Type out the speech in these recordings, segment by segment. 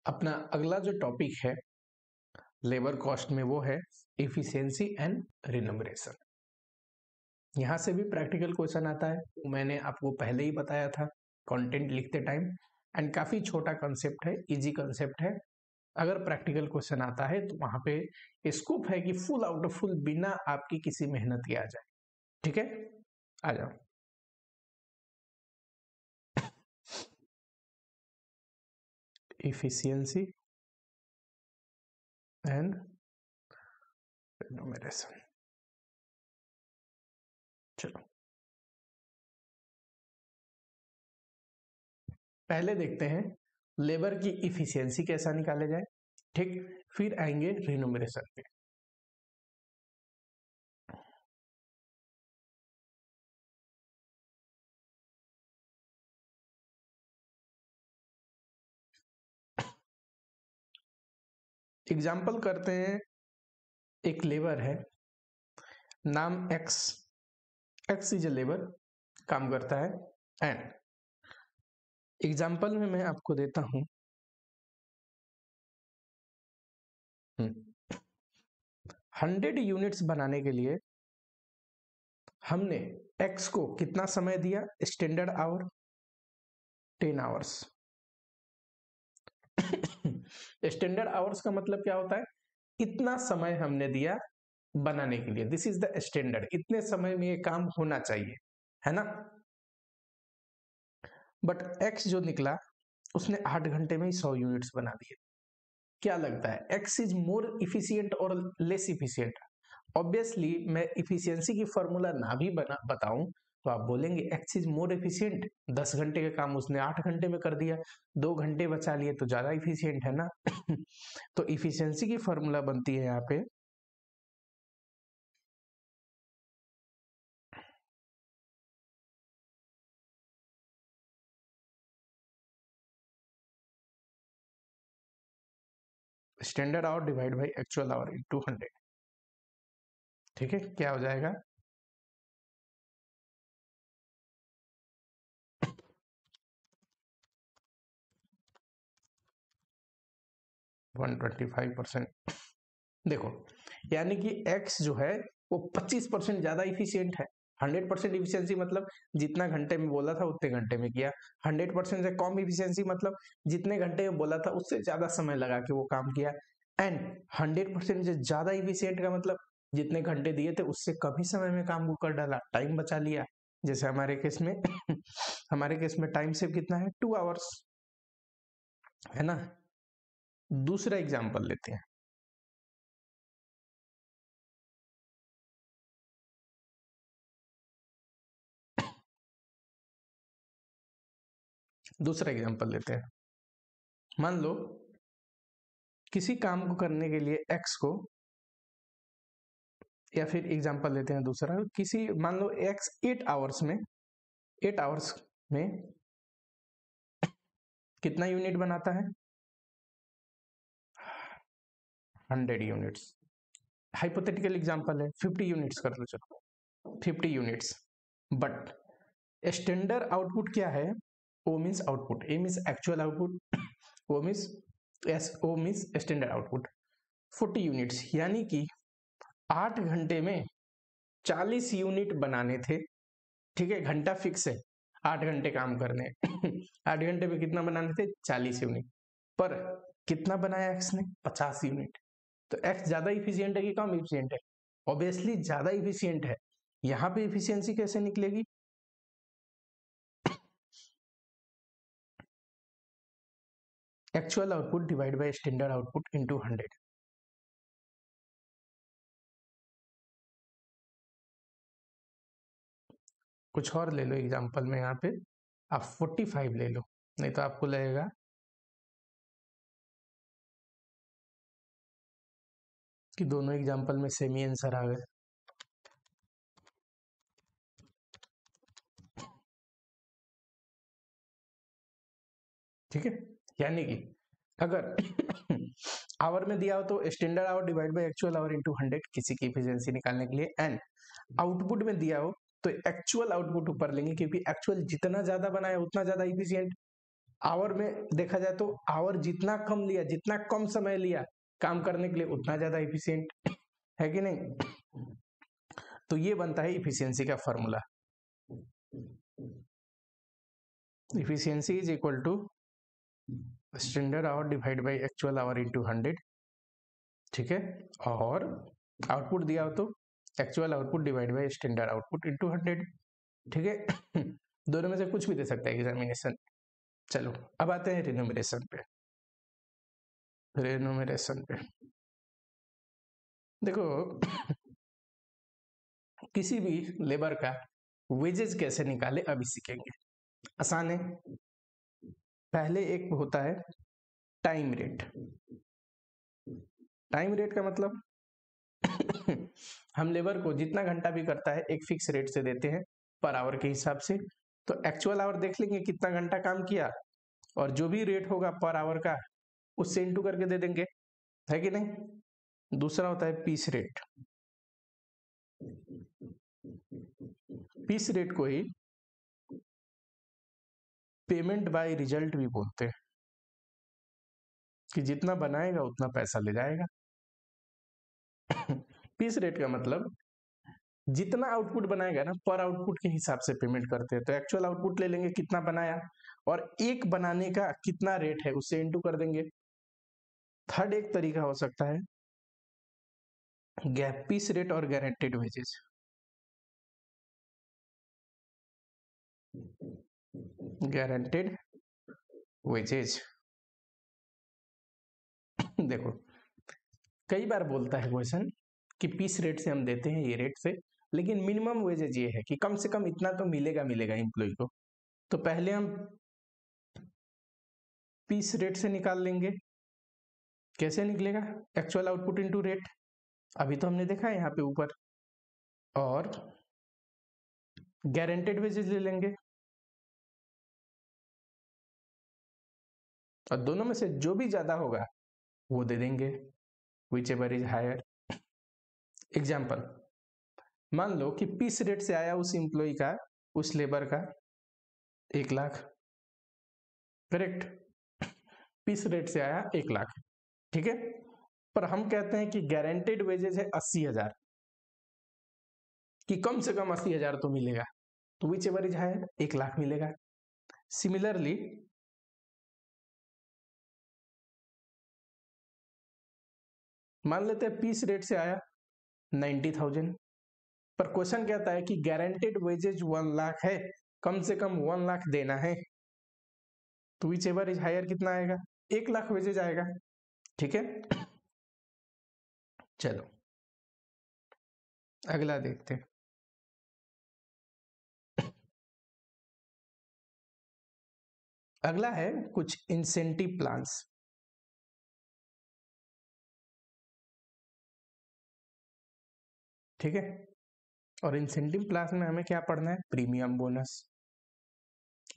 अपना अगला जो टॉपिक है लेबर कॉस्ट में वो है इफिशियंसी एंड रिन्यूमरेशन। यहाँ से भी प्रैक्टिकल क्वेश्चन आता है, मैंने आपको पहले ही बताया था कंटेंट लिखते टाइम, एंड काफी छोटा कंसेप्ट है, इजी कंसेप्ट है। अगर प्रैक्टिकल क्वेश्चन आता है तो वहां पे स्कोप है कि फुल आउट ऑफ फुल बिना आपकी किसी मेहनत के आ जाए। ठीक है, आ जाओ। Efficiency and remuneration. चलो पहले देखते हैं लेबर की इफिशियंसी कैसा निकाले जाए, ठीक, फिर आएंगे रिन्यूमरेशन पे। एग्जाम्पल करते हैं, एक लेबर है नाम x, x is a labour, काम करता है, एंड एग्जाम्पल में मैं आपको देता हूं 100 यूनिट्स बनाने के लिए हमने एक्स को कितना समय दिया, standard our 10 hours. Standard hours का मतलब क्या होता है, इतना समय हमने दिया बनाने के लिए, दिस इज द स्टैंडर्ड, इतने समय में ये काम होना चाहिए, है ना। बट एक्स जो निकला उसने 8 घंटे में ही 100 यूनिट्स बना दिए। क्या लगता है एक्स इज मोर इफिशियंट और लेस इफिशियंट? ऑब्वियसली मैं इफिशियंसी की फॉर्मूला ना भी बताऊं तो आप बोलेंगे एक्स इज मोर एफिशिएंट, 10 घंटे का काम उसने 8 घंटे में कर दिया, 2 घंटे बचा लिए तो ज्यादा इफिशिएंट है ना। तो इफिशियंसी की फॉर्मूला बनती है यहाँ पे standard hour divide by actual hour into 100। ठीक है, क्या हो जाएगा, वन 25%। देखो यानी कि x जो है वो 25% ज्यादा इफिशियंट है। 100% इफिशियंसी मतलब जितना घंटे में बोला था उतने घंटे में किया, 100% से कम इफिशियंसी मतलब जितने घंटे में बोला था उससे ज्यादा समय लगा के वो काम किया, एंड 100% से ज्यादा इफिशियंट का मतलब जितने घंटे दिए थे उससे कम ही समय में काम को कर डाला, टाइम बचा लिया। जैसे हमारे केस में हमारे केस में टाइम सेव कितना है, 2 आवर्स, है ना। दूसरा एग्जाम्पल लेते हैं, दूसरा एग्जाम्पल लेते हैं। मान लो किसी काम को करने के लिए x को, या फिर एग्जांपल लेते हैं दूसरा, किसी मान लो x 8 आवर्स में, 8 आवर्स में कितना यूनिट बनाता है, 100 यूनिट्स। हाइपोथेटिकल एग्जांपल है, 50 यूनिट्स कर लो, चलो 50 यूनिट्स। बट स्टैंडर्ड आउटपुट क्या है, O means output, A means actual output, O means S, O means standard output, 40 units, यानी कि 8 घंटे में 40 यूनिट बनाने थे। ठीक है, घंटा फिक्स है, 8 घंटे काम करने 8 घंटे में कितना बनाने थे, 40 यूनिट, पर कितना बनाया एक्स ने, 50 यूनिट। तो एक्स ज्यादा इफिशियंट है कि कम इफिशियंट है, ऑब्वियसली ज्यादा इफिशियंट है। यहां पे इफिशियंसी कैसे निकलेगी, actual output divide by standard output into 100। कुछ और ले लो एग्जांपल में, यहाँ पे आप 45 ले लो, नहीं तो आपको लगेगा कि दोनों एग्जांपल में सेम ही आंसर आ गए। ठीक है, यानी कि अगर आवर में दिया हो तो standard hour divide by actual hour into 100 किसी की एफिशिएंसी निकालने के लिए, एंड आउटपुट में दिया हो तो एक्चुअल आउटपुट ऊपर लेंगे क्योंकि एक्चुअल जितना ज्यादा बनाया उतना ज्यादा इफिशिएंट। आवर में देखा जाए तो आवर जितना कम लिया, जितना कम समय लिया काम करने के लिए, उतना ज्यादा इफिशियंट है कि नहीं। तो ये बनता है इफिशियंसी का formula. Efficiency is equal to standard hour divide by actual hour into 100, ठीक है। और आउटपुट दिया हो तो actual output divide by standard output into 100, ठीक है। दोनों में से कुछ भी दे सकता है एग्जामिनेशन। चलो अब आते हैं रिन्यूमरेशन पे। रिन्यूमरेशन पे देखो किसी भी लेबर का वेजेस कैसे निकाले अभी सीखेंगे। आसान है। पहले एक होता है टाइम रेट। टाइम रेट का मतलब हम लेबर को जितना घंटा भी करता है एक फिक्स रेट से देते हैं पर आवर के हिसाब से। तो एक्चुअल आवर देख लेंगे कितना घंटा काम किया, और जो भी रेट होगा पर आवर का उससे इंटू करके दे देंगे, है कि नहीं। दूसरा होता है पीस रेट। पीस रेट को ही पेमेंट बाय रिजल्ट भी बोलते हैं, कि जितना बनाएगा उतना पैसा ले जाएगा। पीस रेट का मतलब जितना आउटपुट बनाएगा ना पर आउटपुट के हिसाब से पेमेंट करते हैं। तो एक्चुअल आउटपुट ले लेंगे कितना बनाया और एक बनाने का कितना रेट है उससे इंटू कर देंगे। थर्ड एक तरीका हो सकता है गैप पीस रेट और गारंटेड वेजेस। गारंटेड वेजेज देखो कई बार बोलता है क्वेश्चन कि पीस रेट से हम देते हैं ये रेट से, लेकिन मिनिमम वेजेज ये है कि कम से कम इतना तो मिलेगा एम्प्लॉय को। तो पहले हम पीस रेट से निकाल लेंगे। कैसे निकलेगा? एक्चुअल आउटपुट इनटू रेट, अभी तो हमने देखा है यहाँ पे ऊपर। और गारंटेड वेजेस ले लेंगे, और दोनों में से जो भी ज्यादा होगा वो दे देंगे, whichever is higher. Example, मान लो कि पीस रेट से आया उस इंप्लॉय का, उस लेबर का 1 लाख, करेक्ट। पीस रेट से आया 1 लाख, ठीक है। पर हम कहते हैं कि गारंटेड वेजेस है 80,000, कि कम से कम 80,000 तो मिलेगा, तो whichever is higher 1 lakh मिलेगा। सिमिलरली मान लेते हैं पीस रेट से आया 90,000, पर क्वेश्चन कहता है कि गारंटेड वेजेज 1 लाख है, कम से कम 1 लाख देना है, तो विच एवर इज हायर कितना आएगा? 1 लाख वेजेज आएगा, ठीक है। चलो अगला देखते हैं। अगला है कुछ इंसेंटिव प्लान्स। ठीक है, और इंसेंटिव प्लान्स में हमें क्या पढ़ना है? Premium bonus.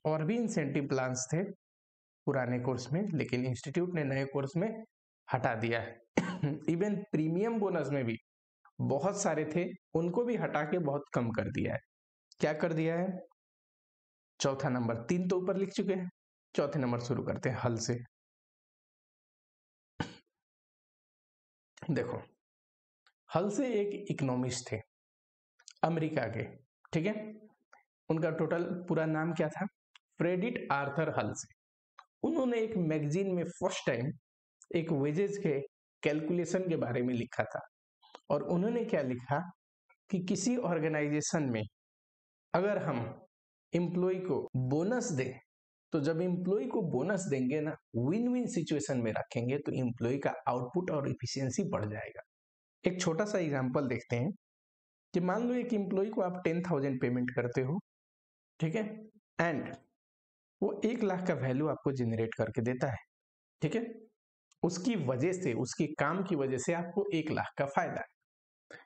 और भी इंसेंटिव प्लान्स थे पुराने कोर्स में, लेकिन इंस्टीट्यूट ने नए कोर्स में हटा दिया है। इवन प्रीमियम बोनस में भी बहुत सारे थे, उनको भी हटा के बहुत कम कर दिया है। क्या कर दिया है? चौथा नंबर, 3 तो ऊपर लिख चुके हैं, चौथे नंबर शुरू करते हैं हल से। देखो हल से एक इकोनॉमिस्ट थे अमेरिका के, ठीक है। उनका टोटल पूरा नाम क्या था? फ्रेडिट आर्थर हल से। उन्होंने एक मैगजीन में फर्स्ट टाइम एक वेजेस के कैलकुलेशन के बारे में लिखा था। और उन्होंने क्या लिखा कि किसी ऑर्गेनाइजेशन में अगर हम एम्प्लॉय को बोनस दें, तो जब एम्प्लॉय को बोनस देंगे ना, विन विन सिचुएशन में रखेंगे, तो एम्प्लॉय का आउटपुट और इफिशियंसी बढ़ जाएगा। एक छोटा सा एग्जांपल देखते हैं कि मान लो एक एम्प्लॉय को आप 10,000 पेमेंट करते हो, ठीक है, एंड वो 1 लाख का वैल्यू आपको जनरेट करके देता है, ठीक है। उसकी वजह से, उसकी काम की वजह से आपको 1 लाख का फायदा है।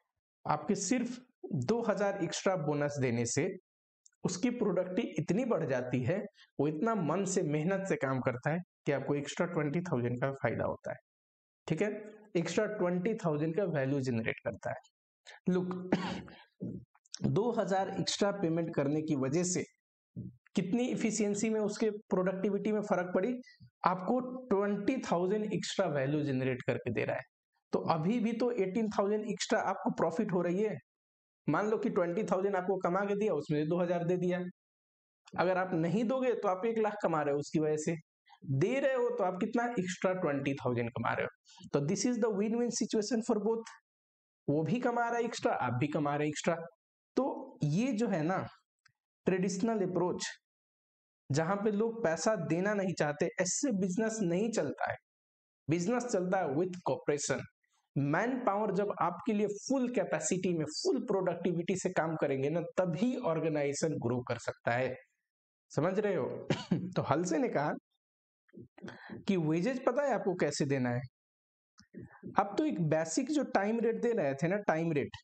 आपके सिर्फ 2,000 एक्स्ट्रा बोनस देने से उसकी प्रोडक्टिविटी इतनी बढ़ जाती है, वो इतना मन से मेहनत से काम करता है कि आपको एक्स्ट्रा 20,000 का फायदा होता है, ठीक है। एक्स्ट्रा 20,000 का वैल्यू जनरेट करता है। लुक 2,000 एक्स्ट्रा पेमेंट करने की वजह से कितनी इफिशियंसी में, उसके प्रोडक्टिविटी में फर्क पड़ी, आपको 20,000 एक्स्ट्रा वैल्यू जनरेट करके दे रहा है। तो अभी भी तो 18,000 एक्स्ट्रा आपको प्रॉफिट हो रही है। मान लो कि 20,000 आपको कमा के दिया, उसमें 2,000 दे दिया। अगर आप नहीं दोगे तो आप 1 लाख कमा रहे हो, उसकी वजह से दे रहे हो तो आप कितना एक्स्ट्रा 20,000 कमा रहे हो। तो this is the win win situation for both, वो भी कमा रहा है एक्स्ट्रा, आप भी कमा रहे हैं एक्स्ट्रा। तो ये जो है ना ट्रेडिशनल अप्रोच, जहां पे लोग पैसा देना नहीं चाहते, ऐसे बिजनेस नहीं चलता है। बिजनेस चलता है विथ कॉपरेशन। मैन पावर जब आपके लिए फुल कैपेसिटी में, फुल प्रोडक्टिविटी से काम करेंगे ना, तभी ऑर्गेनाइजेशन ग्रो कर सकता है। समझ रहे हो? तो हल्से ने कहा कि वेजेज पता है आपको कैसे देना है। अब तो एक बेसिक जो टाइम रेट दे रहे थे ना, टाइम रेट,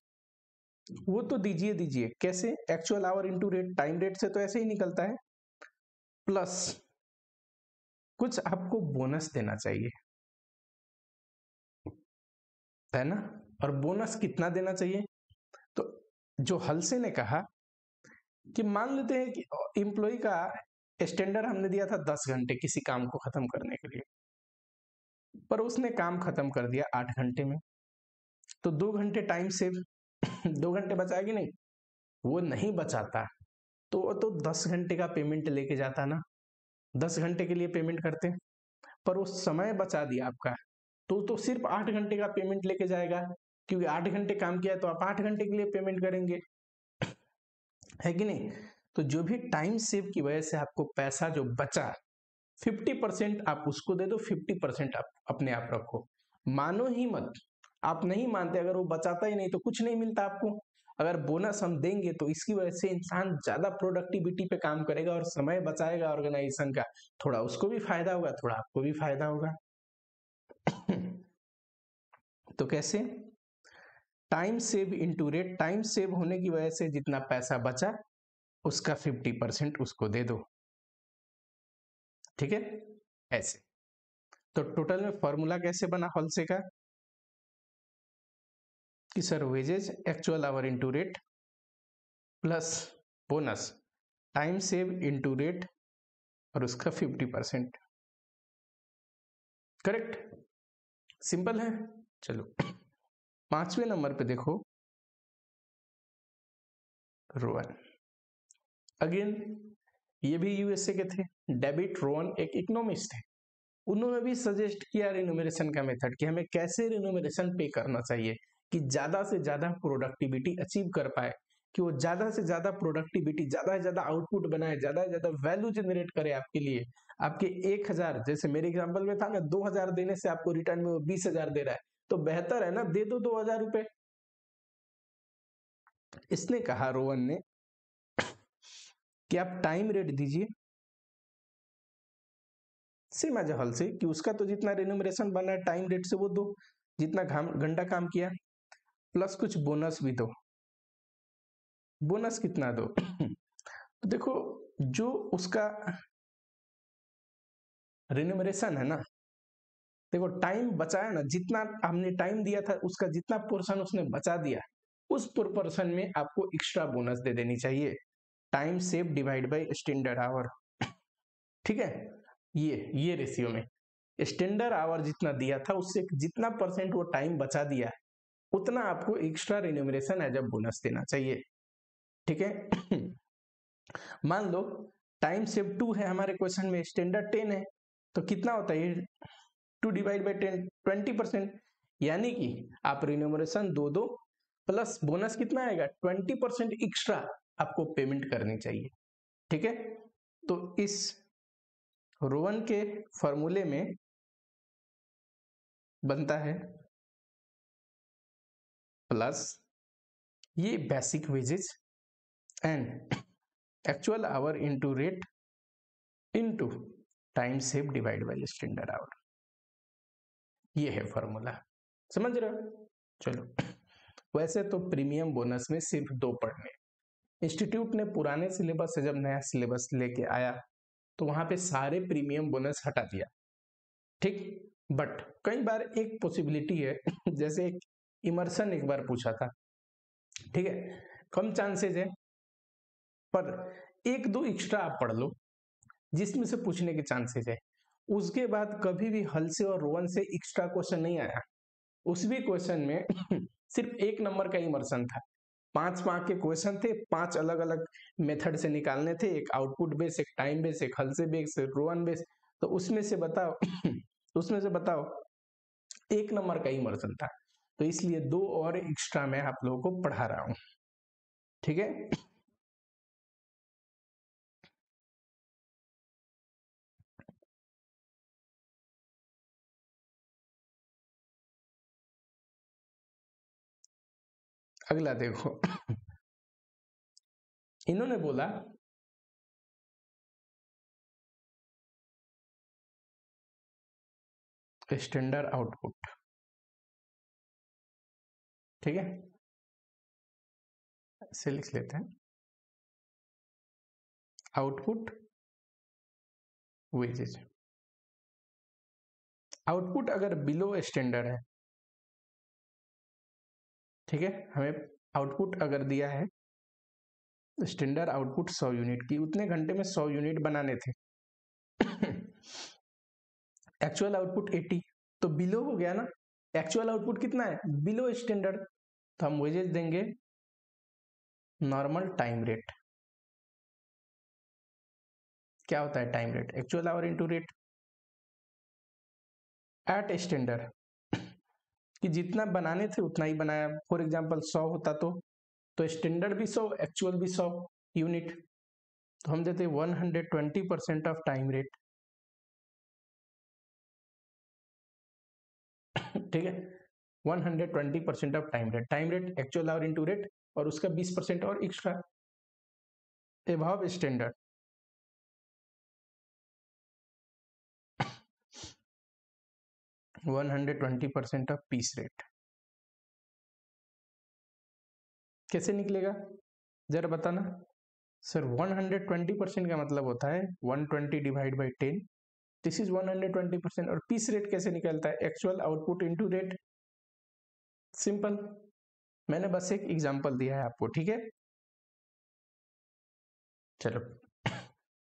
वो तो दीजिए। कैसे? Actual hour into rate, time rate से तो ऐसे ही निकलता है, प्लस कुछ आपको बोनस देना चाहिए, है ना? और बोनस कितना देना चाहिए? तो जो हल्से ने कहा कि मान लेते हैं कि एम्प्लॉय का स्टैंडर्ड हमने दिया था 10 घंटे किसी काम को खत्म करने के लिए, पर उसने काम खत्म कर दिया 8 घंटे में, तो 2 घंटे टाइम सेव 2 घंटे बचाएगी नहीं? वो नहीं बचाता तो वो तो 10 घंटे का पेमेंट लेके जाता ना, 10 घंटे के लिए पेमेंट करते, पर वो समय बचा दिया आपका, तो सिर्फ 8 घंटे का पेमेंट लेके जाएगा, क्योंकि 8 घंटे काम किया तो आप 8 घंटे के लिए पेमेंट करेंगे, है कि नहीं? तो जो भी टाइम सेव की वजह से आपको पैसा जो बचा, 50% आप उसको दे दो, 50% आप अपने आप रखो। मानो ही मत, आप नहीं मानते, अगर वो बचाता ही नहीं तो कुछ नहीं मिलता आपको। अगर बोनस हम देंगे तो इसकी वजह से इंसान ज्यादा प्रोडक्टिविटी पे काम करेगा और समय बचाएगा ऑर्गेनाइजेशन का, थोड़ा उसको भी फायदा होगा, थोड़ा आपको भी फायदा होगा। तो कैसे? Time save into rate, time save होने की वजह से जितना पैसा बचा उसका 50% उसको दे दो, ठीक है? ऐसे। तो टोटल में फॉर्मूला कैसे बना हॉलसे का कि sir wages actual hour into rate plus bonus time save into rate और उसका 50%। करेक्ट? सिंपल है। चलो 5वें नंबर पे देखो, रोहन। अगेन ये भी यूएसए के थे, डेविड रोहन एक इकोनॉमिस्ट है। उन्होंने भी सजेस्ट किया रिन्यूमरेशन का मेथड कि हमें कैसे रिन्यूमरेशन पे करना चाहिए कि ज्यादा से ज्यादा प्रोडक्टिविटी अचीव कर पाए, कि वो ज्यादा से ज्यादा प्रोडक्टिविटी, ज्यादा से ज्यादा आउटपुट बनाए, ज्यादा से ज्यादा वैल्यू जनरेट करे आपके लिए। आपके 1,000, जैसे मेरे एग्जांपल में था ना, 2,000 देने से आपको रिटर्न में वो 20,000 दे रहा है, तो बेहतर है ना, दे दो 2,000 रुपए। इसने कहा रोहन ने कि आप टाइम रेट दीजिए सेम एज हल से, कि उसका तो जितना रिन्यूमरेशन बना है टाइम रेट से वो दो, जितना घंटा काम किया, प्लस कुछ बोनस भी दो। बोनस कितना दो? तो देखो जो उसका रिन्यूमरेशन है ना, देखो टाइम बचाया ना, जितना हमने टाइम दिया था उसका जितना पोर्शन उसने बचा दिया, उस पोर्शन में आपको एक्स्ट्रा बोनस दे देनी चाहिए। Time save divide by standard our, ठीक है? ये रेशियो में स्टैंडर्ड आवर जितना दिया था उससे जितना परसेंट वो टाइम बचा दिया, उतना आपको extra remuneration as a bonus देना चाहिए, ठीक है? मान लो टाइम सेव 2 है हमारे क्वेश्चन में, स्टैंडर्ड 10 है, तो कितना होता है 2 डिवाइड बाई 10, 20%, यानी कि आप रिन्यूमरेशन दो प्लस बोनस कितना आएगा 20% एक्स्ट्रा आपको पेमेंट करनी चाहिए, ठीक है? तो इस रोवन के फॉर्मूले में बनता है प्लस ये basic wages and actual hour into rate into time save divide by standard our, ये है फॉर्मूला। समझ रहे हो? चलो वैसे तो प्रीमियम बोनस में सिर्फ 2 पढ़ने, इंस्टीट्यूट ने पुराने सिलेबस से जब नया सिलेबस लेके आया तो वहां पे सारे प्रीमियम बोनस हटा दिया, ठीक? बट कई बार एक पॉसिबिलिटी है जैसे एक इमर्सन एक बार पूछा था, ठीक है? कम चांसेस है, पर एक दो एक्स्ट्रा आप पढ़ लो जिसमें से पूछने के चांसेस है। उसके बाद कभी भी हल से और रोहन से एक्स्ट्रा क्वेश्चन नहीं आया। उस भी क्वेश्चन में सिर्फ 1 नंबर का इमर्शन था। 5 मार्क के क्वेश्चन थे, 5 अलग अलग मेथड से निकालने थे, एक आउटपुट बेस, एक टाइम बेस, एक हल से बेस, एक रोहन बेस। तो उसमें से बताओ उसमें से बताओ 1 नंबर का इमर्शन था। तो इसलिए 2 और एक्स्ट्रा मैं आप लोगों को पढ़ा रहा हूं। ठीक है, अगला देखो इन्होंने बोला स्टैंडर्ड आउटपुट। ठीक है, इसे लिख लेते हैं आउटपुट वेजेज। आउटपुट अगर बिलो स्टैंडर्ड है, ठीक है, हमें आउटपुट अगर दिया है स्टैंडर्ड आउटपुट 100 यूनिट की, उतने घंटे में 100 यूनिट बनाने थे। एक्चुअल आउटपुट 80, तो बिलो हो गया ना। एक्चुअल आउटपुट कितना है, बिलो स्टैंडर्ड, तो हम वेजेज देंगे नॉर्मल टाइम रेट। क्या होता है time rate, actual hour into rate at standard, कि जितना बनाने थे उतना ही बनाया। फॉर एग्जांपल 100 होता तो स्टैंडर्ड भी 100, एक्चुअल भी 100 यूनिट, तो हम देते 120% ऑफ टाइम रेट। ठीक है, 120% of time rate actual hour into rate, और उसका 20% और extra above standard. One 120% of peace rate. कैसे निकलेगा जरा बताना सर। 120% का मतलब होता है 120 डिवाइड बाई 10, दिस इज 120%। और पीस रेट कैसे निकलता है, actual output into rate. Simple, मैंने बस एक एग्जांपल दिया है आपको। ठीक है, चलो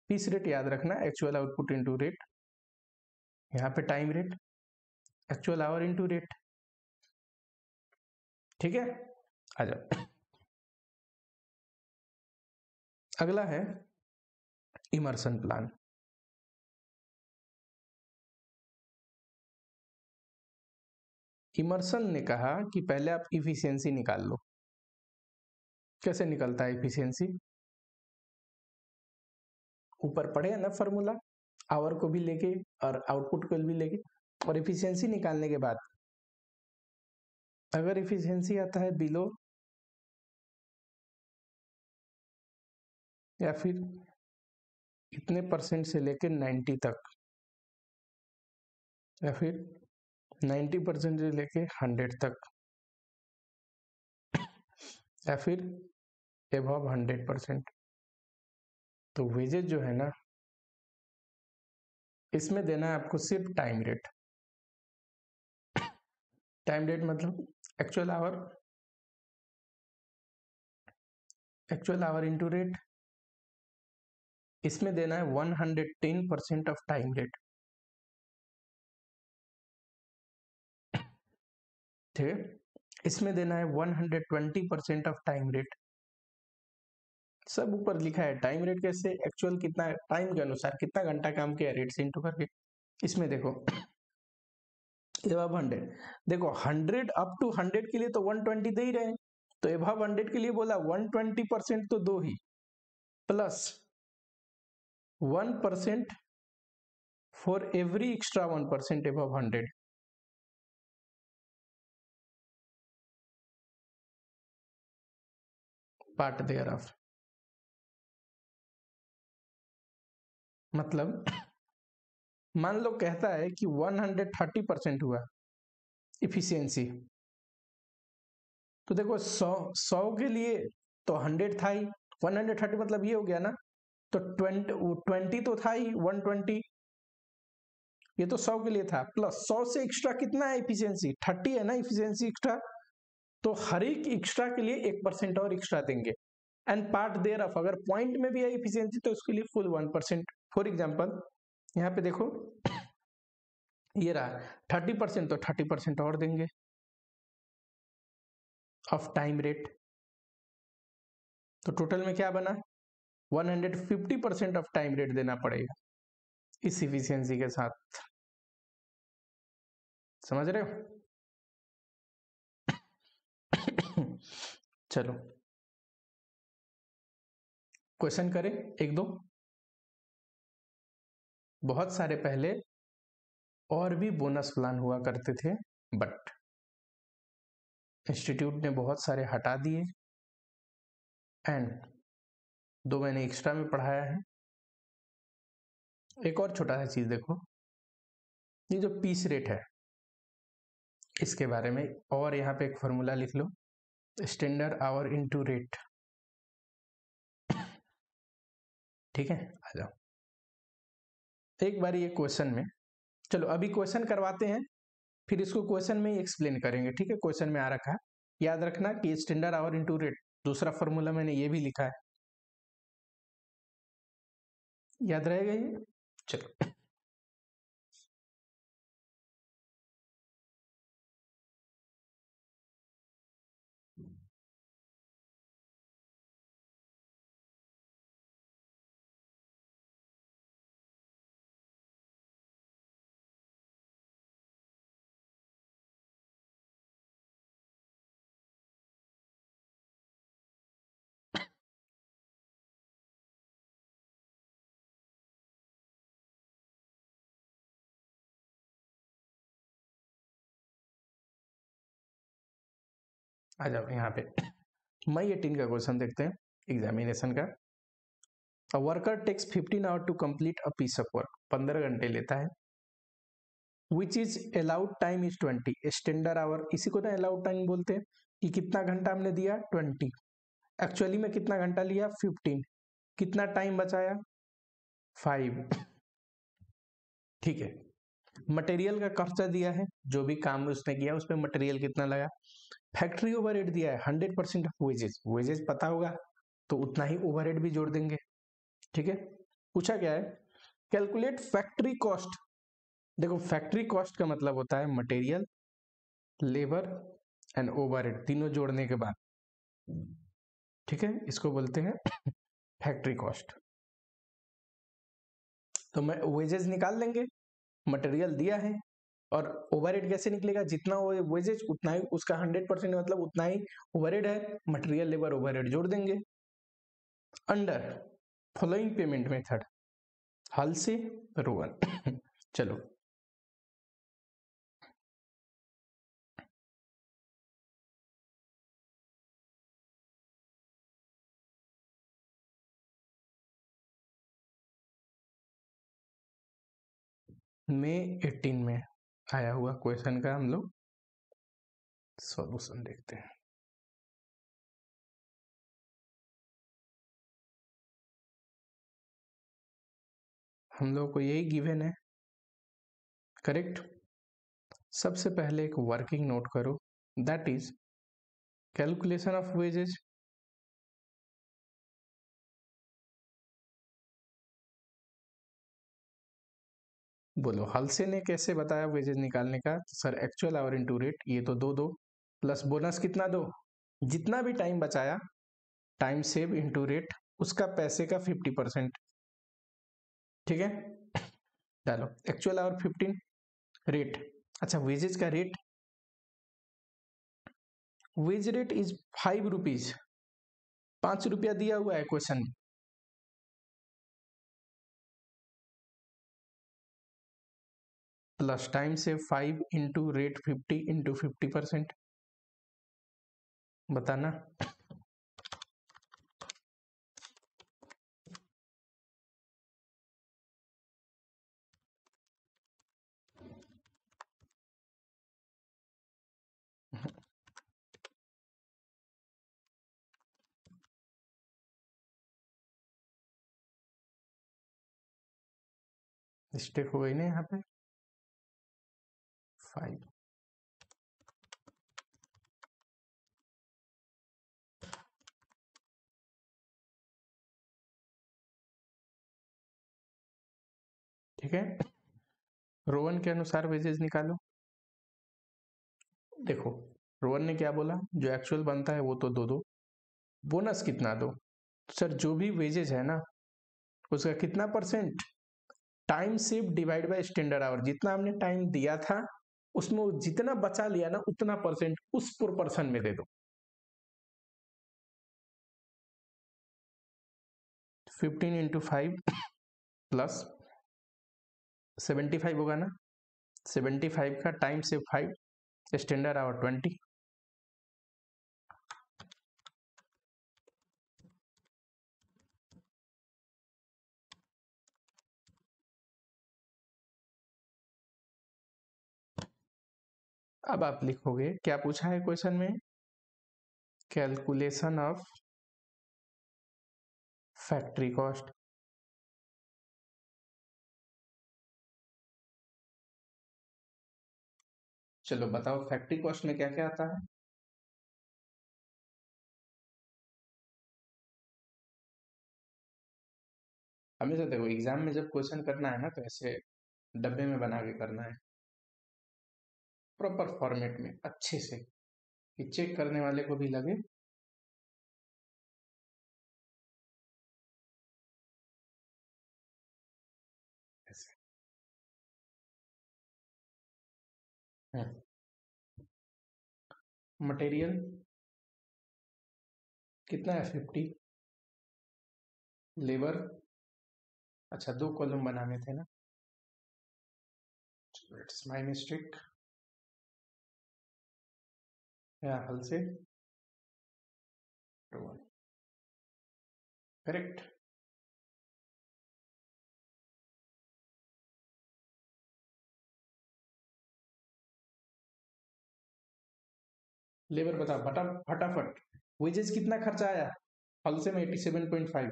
पीस रेट याद रखना, एक्चुअल आउटपुट इनटू रेट, यहाँ पे time rate, actual hour into rate. ठीक है, आ जाओ। अगला है इमर्शन प्लान। इमर्सन ने कहा कि पहले आप इफिशियंसी निकाल लो। कैसे निकलता है इफिशियंसी, ऊपर पढ़े ना फॉर्मूला, आवर को भी लेके और आउटपुट को भी लेके, और इफिशियंसी निकालने के बाद अगर इफिशियंसी आता है बिलो या फिर इतने परसेंट से लेके 90 तक, या फिर 90% से लेके 100 तक, या फिर एबव 100%, तो वेजेज जो है ना, इसमें देना है आपको सिर्फ टाइम रेट। टाइम रेट मतलब एक्चुअल आवर इनटू रेट, इसमें देना है 110% ऑफ टाइम रेट। ठीक है, इसमें देना है 120% ऑफ टाइम रेट। सब ऊपर लिखा है। टाइम रेट कैसे, एक्चुअल कितना टाइम के अनुसार कितना घंटा काम किया, रेट से इंटू करके। इसमें देखो एबव 100, देखो 100 अप टू 100 के लिए तो 120 दे ही रहे हैं, तो एबव 100 के लिए बोला 120% तो दो ही, plus 1% for every extra 1% above 100। Part thereof, मतलब मान लो कहता है कि 130% हुआ इफिशियंसी, तो देखो 100 के लिए तो 100 था ही, 130 मतलब ये हो गया ना, तो 20 तो था ही 120, ये तो 100 के लिए था, प्लस 100 से एक्स्ट्रा कितना है इफिशियंसी, 30 है ना इफिशियंसी एक्स्ट्रा, तो हर एक एक्स्ट्रा के लिए 1% और एक्स्ट्रा देंगे। एंड पार्ट देयर ऑफ, अगर पॉइंट में भी है इफिशियंसी तो उसके लिए फुल 1%। फॉर एग्जाम्पल यहाँ पे देखो ये रहा 30%, तो 30% और देंगे ऑफ टाइम रेट, तो टोटल में क्या बना 150% ऑफ टाइम रेट देना पड़ेगा इस इफिशियंसी के साथ। समझ रहे हो? चलो क्वेश्चन करें एक दो। बहुत सारे पहले और भी बोनस प्लान हुआ करते थे, बट इंस्टीट्यूट ने बहुत सारे हटा दिए एंड 2 महीने एक्स्ट्रा में पढ़ाया है। एक और छोटा सा चीज देखो, ये जो पीस रेट है इसके बारे में, और यहाँ पे एक फॉर्मूला लिख लो, स्टैंडर्ड आवर इनटू रेट। ठीक है, आ जाओ एक बार ये क्वेश्चन में, चलो अभी क्वेश्चन करवाते हैं, फिर इसको क्वेश्चन में ही एक्सप्लेन करेंगे। ठीक है, क्वेश्चन में आ रखा है, याद रखना कि स्टैंडर्ड आवर इनटू रेट, दूसरा फॉर्मूला मैंने ये भी लिखा है, याद रहेगा ये। चलो आ जाओ यहाँ पे मई 18 का क्वेश्चन देखते हैं एग्जामिनेशन का। A worker takes 15 hour to complete a piece of work, 15 घंटे लेता है। Which is allowed time is 20, standard hour, इसी को ना अलाउड टाइम बोलते हैं, कि कितना घंटा हमने दिया 20, एक्चुअली में कितना घंटा लिया 15, कितना टाइम बचाया 5। ठीक है, मटेरियल का खर्चा दिया है, जो भी काम उसने किया उस पर मटेरियल कितना लगा। फैक्ट्री ओवरहेड दिया है 100% ऑफ वेजेस, वेजेस पता होगा तो उतना ही ओवरहेड भी जोड़ देंगे। ठीक है, पूछा क्या है, कैलकुलेट फैक्ट्री कॉस्ट। देखो फैक्ट्री कॉस्ट का मतलब होता है मटेरियल, लेबर एंड ओवरहेड तीनों जोड़ने के बाद। ठीक है, इसको बोलते हैं फैक्ट्री कॉस्ट। तो मैं वेजेस निकाल लेंगे, मटेरियल दिया है, और ओवरहेड कैसे निकलेगा, जितना वेजेज उतना ही उसका 100% मतलब उतना ही ओवरहेड है, मटेरियल लेबर ओवरहेड जोड़ देंगे। अंडर फॉलोइंग पेमेंट मेथड, हल से रोवन। चलो मई 18 में आया हुआ क्वेश्चन का हम लोग सॉल्यूशन देखते हैं। हम लोग को यही गिवन है, करेक्ट। सबसे पहले एक वर्किंग नोट करो, that is calculation of wages. बोलो हलसे ने कैसे बताया वेजेज निकालने का, sir actual hour into rate, ये तो दो दो प्लस बोनस कितना दो, जितना भी टाइम बचाया, टाइम सेव इनटू रेट, उसका पैसे का 50%। ठीक है, डालो एक्चुअल आवर 15, रेट, अच्छा वेजेज का rate, veg rate is 5 rupees, 5 रुपया दिया हुआ है क्वेश्चन में, प्लस टाइम से 5 इंटू रेट 50 इंटू 50%, बताना। मिस्टेक हो गई ना यहाँ पे, 5 ठीक है। रोवन के अनुसार वेजेस निकालो। देखो रोवन ने क्या बोला, जो एक्चुअल बनता है वो तो दो दो, बोनस कितना दो। सर जो भी वेजेज है ना उसका कितना percent, time shift divide by standard our, जितना हमने टाइम दिया था उसमें जितना बचा लिया ना उतना परसेंट उस प्रोपर्शन में दे दो। 15 इंटू 5 प्लस 75 होगा ना, 75 का टाइम से 5, स्टैंडर्ड आवर 20। अब आप लिखोगे क्या पूछा है क्वेश्चन में, कैलकुलेशन ऑफ फैक्ट्री कॉस्ट। चलो बताओ फैक्ट्री कॉस्ट में क्या क्या आता है। हमेशा देखो एग्जाम में जब क्वेश्चन करना है ना तो ऐसे डब्बे में बना के करना है, प्रॉपर फॉर्मेट में अच्छे से, कि चेक करने वाले को भी लगे ऐसे। मटेरियल कितना है 50, लेबर, अच्छा 2 कॉलम बनाने थे ना, इट्स माय मिस्टेक, या हल से करेक्ट। लेबर बता फटाफट, वेजेस कितना खर्चा आया, हल से में 87.5,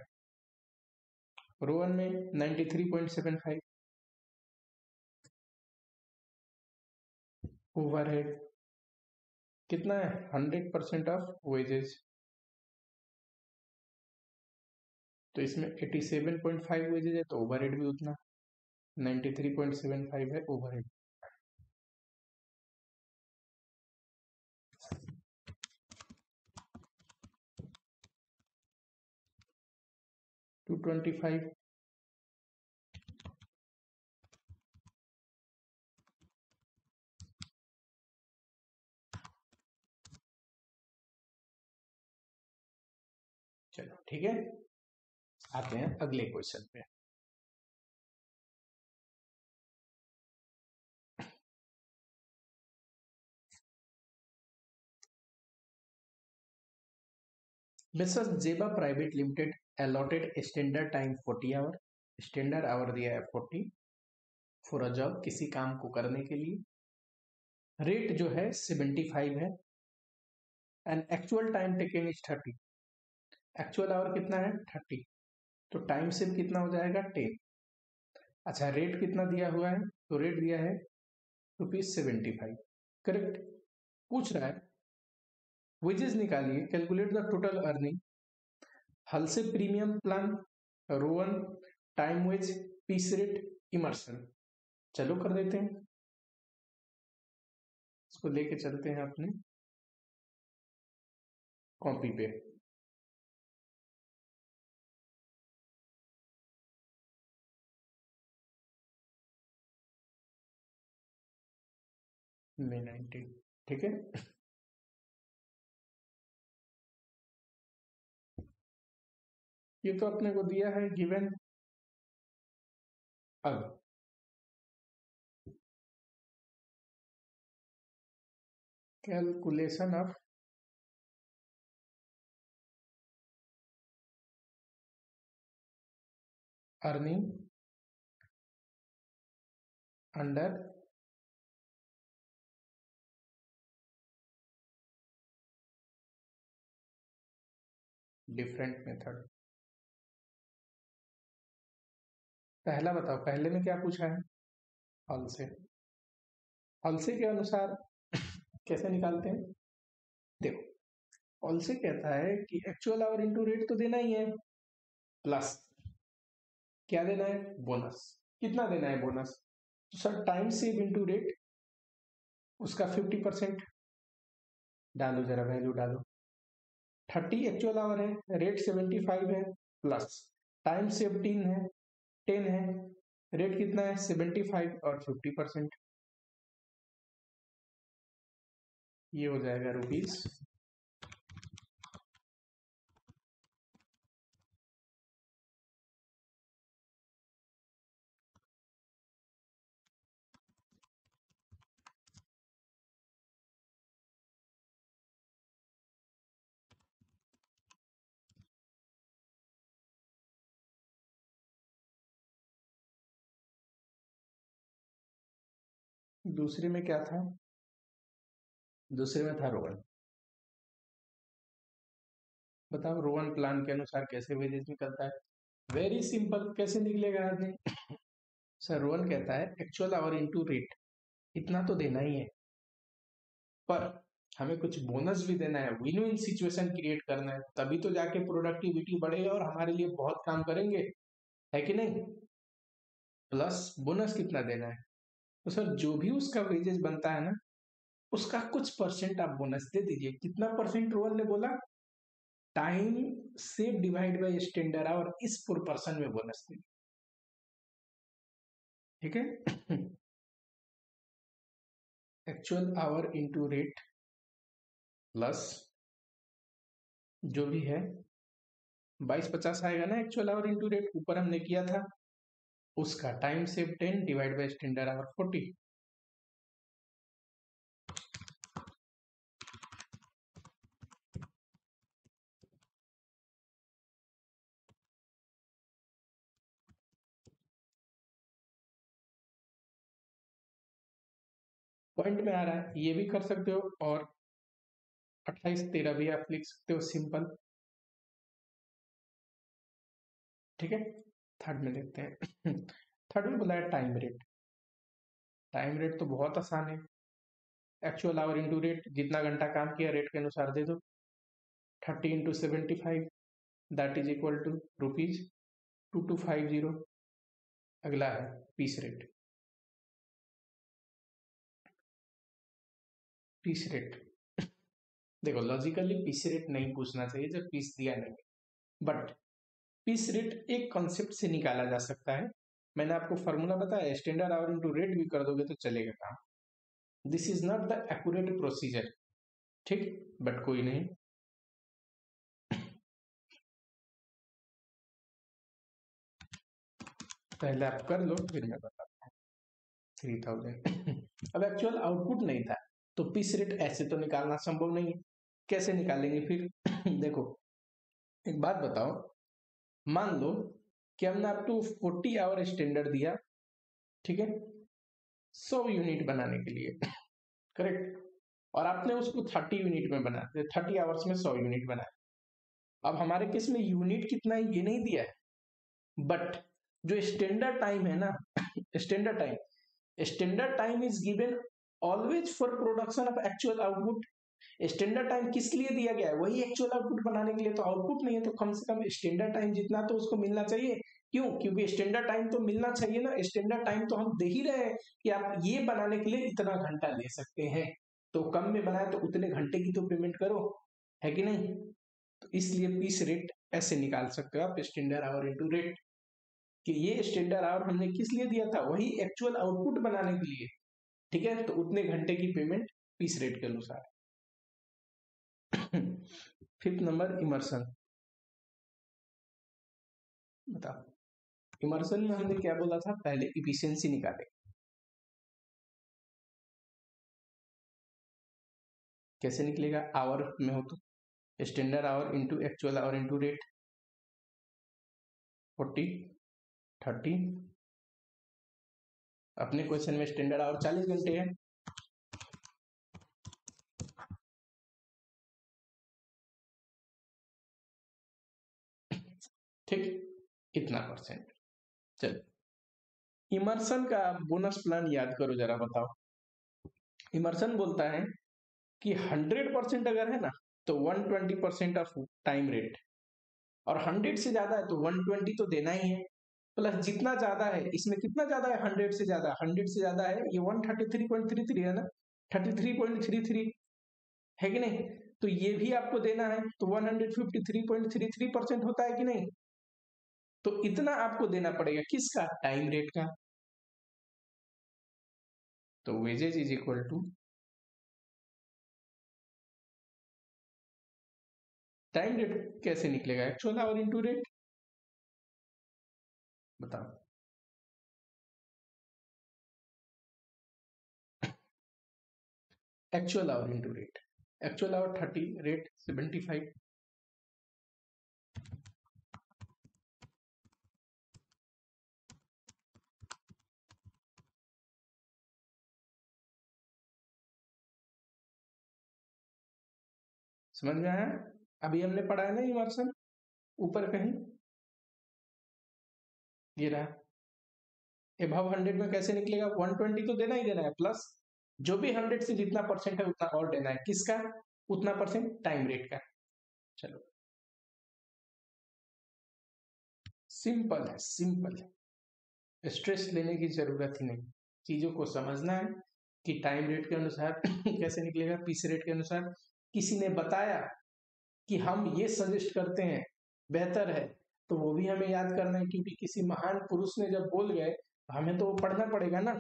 रोवन में 93.75, ओवरहेड कितना है 100% ऑफ वेजेस, तो इसमें 87.5 वेजेस है तो ओवरहेड भी उतना, 93.75 है ओवरहेड। टू 25, चलो ठीक है, आते हैं अगले क्वेश्चन पे। Mrs Zeba private limited allotted standard time 40 hour, standard hour दिया है 40 फॉर अ जॉब, किसी काम को करने के लिए, रेट जो है 75 है, and actual time taken is 30, actual hour कितना है 30, तो टाइम सिर्फ कितना हो जाएगा 10। अच्छा रेट कितना दिया हुआ है, तो रेट दिया है ₹75, करेक्ट। पूछ रहा है वेजेस निकालिए, calculate the total earning, Halsey premium plan, Rowan, time wage, piece rate, Emerson. चलो कर देते हैं, इसको लेके चलते हैं अपने कॉपी पे। में 90, ठीक है। ये तो अपने को दिया है गिवन। अब calculation of earning under different method. पहला बताओ, पहले में क्या पूछा है, हल से, हल से के अनुसार कैसे निकालते हैं। देखो हल से कहता है कि एक्चुअल आवर इनटू रेट तो देना ही है, प्लस क्या देना है बोनस, कितना देना है बोनस? तो sir time save into rate, उसका 50% डालो, जरा वैल्यू डालो। 30 एक्चुअल आवर है, रेट 75 है, प्लस टाइम सेव 10 है, रेट कितना है 75 और 50%, ये हो जाएगा रुपीज। दूसरे में क्या था? दूसरे में था रोहन। बताओ रोहन प्लान के अनुसार कैसे वेजेस निकलता है? वेरी सिंपल, कैसे निकलेगा आदमी? सर रोहन कहता है एक्चुअल आवर इनटू रेट, इतना तो देना ही है, पर हमें कुछ बोनस भी देना है, विन विन सिचुएशन क्रिएट करना है, तभी तो जाके प्रोडक्टिविटी बढ़ेगा और हमारे लिए बहुत काम करेंगे, है कि नहीं? प्लस बोनस कितना देना है? तो सर जो भी उसका वेजेस बनता है ना, उसका कुछ परसेंट आप बोनस दे दीजिए। कितना परसेंट रोहन ने बोला? टाइम से डिवाइड बाय स्टैंडर्ड आवर, इस प्रोपोर्शन में बोनस दे, ठीक है? Actual hour into rate plus जो भी है 2250 आएगा ना, एक्चुअल आवर इनटू रेट ऊपर हमने किया था, उसका time save 10 divide by standard our 40। Point में आ रहा है, ये भी कर सकते हो, और 28-13 भी आप लिख सकते हो, सिंपल, ठीक है? थर्ड में देखते हैं। थर्ड में बोला है टाइम रेट। टाइम रेट तो बहुत आसान है, एक्चुअल आवर इंटू रेट, जितना घंटा काम किया रेट के अनुसार दे दो, 30 into 75 that is equal to rupees 2250। अगला है पीस रेट। पीस रेट देखो लॉजिकली पीस रेट नहीं पूछना चाहिए जब पीस दिया नहीं, बट पीस रेट एक कॉन्सेप्ट से निकाला जा सकता है। मैंने आपको फॉर्मूला बताया, स्टैंडर्ड आवर इनटू रेट भी कर दोगे तो चलेगा काम। This is not the accurate procedure, ठीक, बट कोई नहीं। पहले आप कर लो फिर मैं बताता हूँ। 3000 अब एक्चुअल आउटपुट नहीं था, तो पीस रेट ऐसे तो निकालना संभव नहीं है, कैसे निकालेंगे फिर? देखो एक बात बताओ, मान लो कि हमने आपको 40 आवर स्टैंडर्ड दिया, ठीक है, 100 यूनिट बनाने के लिए, करेक्ट, और आपने उसको 30 यूनिट में बनाया, 30 आवर्स में 100 यूनिट बनाया। अब हमारे केस में यूनिट कितना है ये नहीं दिया है, बट जो स्टैंडर्ड टाइम है ना, standard time is given always for production of actual output. Standard time किस लिए दिया गया है? वही एक्चुअल आउटपुट बनाने के लिए, तो आउटपुट नहीं है तो कम से कम स्टैंडर्ड टाइम जितना तो उसको मिलना चाहिए। क्यों? क्योंकि स्टैंडर्ड टाइम तो मिलना चाहिए ना, स्टैंडर्ड टाइम तो हम दे ही रहे हैं कि आप ये बनाने के लिए इतना घंटा ले सकते हैं, तो कम में बनाए तो उतने घंटे की तो पेमेंट करो, है कि नहीं? तो इसलिए पीस रेट ऐसे निकाल सकते हो आप, स्टैंडर्ड आवर इनटू रेट, कि ये स्टैंडर्ड आवर हमने किस लिए दिया था? वही एक्चुअल आउटपुट बनाने के लिए, ठीक है, तो उतने घंटे की पेमेंट पीस रेट के अनुसार। Fifth number Emerson. बताओ इमर्सन में हमने क्या बोला था? पहले इफिशियंसी निकाले, कैसे निकलेगा? आवर में हो तो standard our into actual hour into rate, 40 30, अपने क्वेश्चन में स्टैंडर्ड आवर 40 घंटे है, ठीक, कितना परसेंट? चलो इमर्सन का बोनस प्लान याद करो जरा, बताओ। इमर्सन बोलता है कि 100% अगर है ना तो 120% ऑफ टाइम रेट, और 100 से ज्यादा है तो 120 तो देना ही है, प्लस जितना ज्यादा है, इसमें कितना ज्यादा है, 100 से ज्यादा, 100 से ज्यादा है, ये 133.33 है ना, 33.33 है कि नहीं, तो ये भी आपको देना है, तो 153.33% होता है कि नहीं, तो इतना आपको देना पड़ेगा, किसका, टाइम रेट का। तो wages is equal to time rate, कैसे निकलेगा, एक्चुअल आवर इंटू रेट, बताओ। Actual hour into rate, actual hour 30, rate 75। समझ में आया, अभी हमने पढ़ा है ना इमर्सन, ऊपर कहीं ये रहा, एबव 100 में कैसे निकलेगा, 120 तो देना ही देना है, प्लस जो भी 100 से जितना परसेंट है उतना और देना है, किसका, उतना परसेंट टाइम रेट का। चलो सिंपल है, सिंपल है, स्ट्रेस लेने की जरूरत ही नहीं, चीजों को समझना है कि टाइम रेट के अनुसार कैसे निकलेगा, पीस रेट के अनुसार, किसी ने बताया कि हम ये सजेस्ट करते हैं बेहतर है, तो वो भी हमें याद करना है, क्योंकि किसी महान पुरुष ने जब बोल गए हमें तो वो पढ़ना पड़ेगा ना,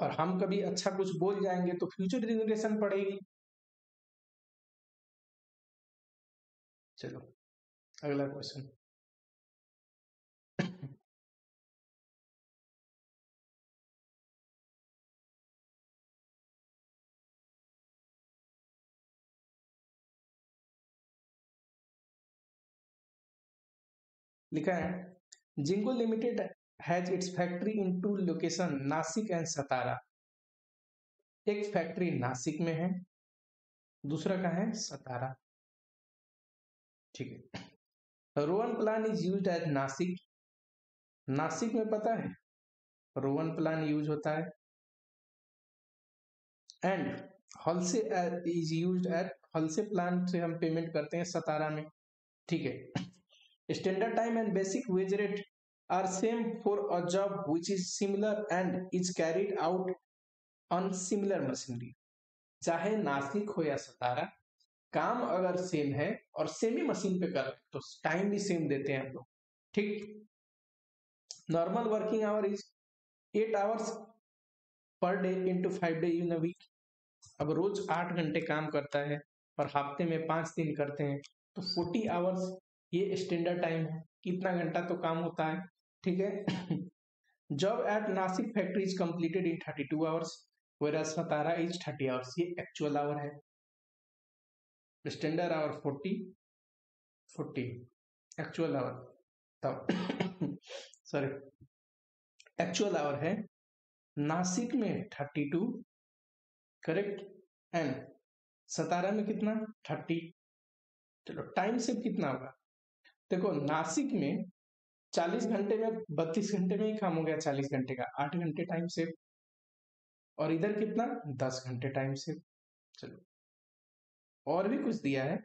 और हम कभी अच्छा कुछ बोल जाएंगे तो फ्यूचर जनरेशन पढ़ेगी। चलो अगला क्वेश्चन। लिखा है Zinco limited has its factory in two location Nashik and Satara, एक फैक्ट्री नासिक में है, दूसरा का है सतारा, ठीक है। Rowan plan is used at Nashik, Nashik में पता है रोहन प्लान यूज होता है, and Halsey is used at, Halsey plan से हम पेमेंट करते हैं सतारा में, ठीक है। Standard time and basic wage rate are same for a job which is similar and is carried out on similar machinery, चाहे नासिक हो या सतारा, काम अगर सेम है और सेम ही मशीन पे कर रहे हैं तो टाइम भी सेम देते हैं हम लोग, ठीक। Normal working hour is 8 hours per day into 5 day in a week, अब रोज 8 घंटे काम करता है और हफ्ते में 5 दिन करते हैं, तो 40 आवर्स ये स्टैंडर्ड टाइम है, कितना घंटा तो काम होता है, ठीक है। Job eight Nashik factory is completed in 32 hours, whereas Satara is 30 hours, ये एक्चुअल आवर है, स्टैंडर्ड आवर 40 एक्चुअल आवर, तब सॉरी एक्चुअल आवर है नासिक में 32, करेक्ट, एंड सतारा में कितना 30। चलो टाइम सेव कितना होगा, देखो नासिक में 40 घंटे में 32 घंटे में ही काम हो गया, 40 घंटे का 8 घंटे टाइम सेव, और इधर कितना 10 घंटे टाइम सेव। चलो और भी कुछ दिया है,